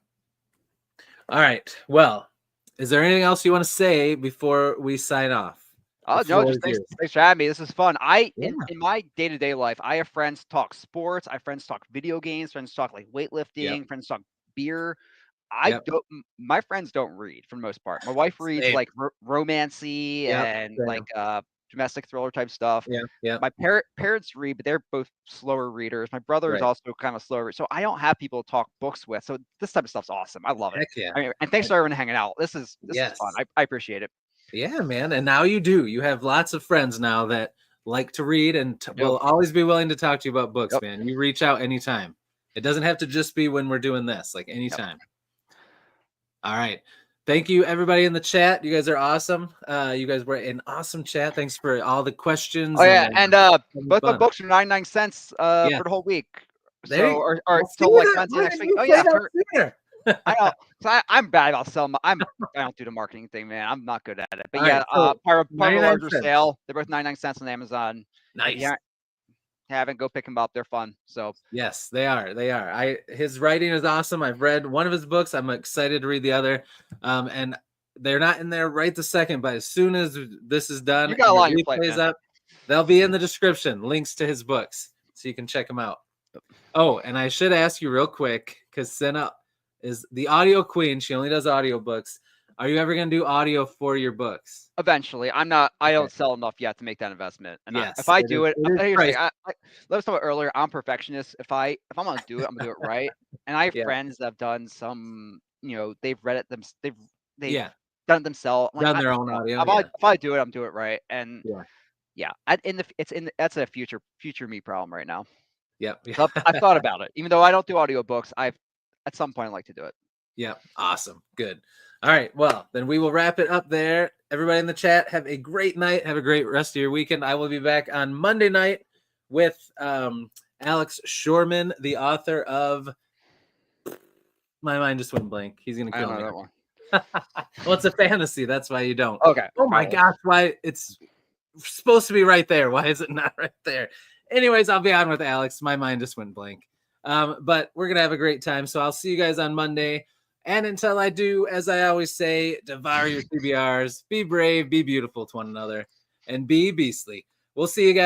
All right. Well, is there anything else you want to say before we sign off? Oh, no, just thanks for having me. This is fun. In my day-to-day life, I have friends talk sports. I have friends talk video games. Friends talk like weightlifting. Friends talk beer. My friends don't read for the most part. My wife reads like romancy and like domestic thriller type stuff. Yeah. My parents read, but they're both slower readers. My brother is also kind of slower, so I don't have people to talk books with. So this type of stuff's awesome. I love it. Heck yeah. I mean, and thanks to everyone hanging out. This is fun. I appreciate it. Yeah, man. And now you do. You have lots of friends now that like to read and will always be willing to talk to you about books, man. You reach out anytime. It doesn't have to just be when we're doing this, like anytime. All right. Thank you, everybody in the chat. You guys are awesome. You guys were an awesome chat. Thanks for all the questions. Oh, yeah. And both my books are 99 cents for the whole week. So, or until like Wednesday next week. Oh, yeah. I know. So I'm bad about selling. I don't do the marketing thing, man. I'm not good at it. But yeah, part of a larger sale. They're both 99 cents on Amazon. Nice. Haven't, go pick them up. They're fun. So yes, they are. His writing is awesome. I've read one of his books. I'm excited to read the other. And they're not in there right this second, but as soon as this is done, you got a lot on your plate, man. They'll be in the description, links to his books, so you can check them out. Oh, and I should ask you real quick, because Senna is the audio queen. She only does audio books. Are you ever going to do audio for your books? Eventually. I'm not. I don't sell enough yet to make that investment. And if I do it, like I said earlier, I'm perfectionist. If I'm going to do it, I'm going to do it right. And I have friends that have done some. They've read it. They've done it themselves. Done their own audio. If I do it, I'm doing it right. And that's a future me problem right now. Yep. So I've thought about it. Even though I don't do audiobooks, at some point I'd like to do it. Yeah. Awesome. Good. All right. Well, then we will wrap it up there. Everybody in the chat, have a great night. Have a great rest of your weekend. I will be back on Monday night with Alex Shorman, the author of my mind just went blank. He's going to kill me. That one. Well, it's a fantasy. That's why you don't. Okay. Oh my gosh. Why it's supposed to be right there. Why is it not right there? Anyways, I'll be on with Alex. My mind just went blank. But we're going to have a great time. So I'll see you guys on Monday. And until I do, as I always say, devour your TBRs, be brave, be beautiful to one another, and be beastly. We'll see you guys.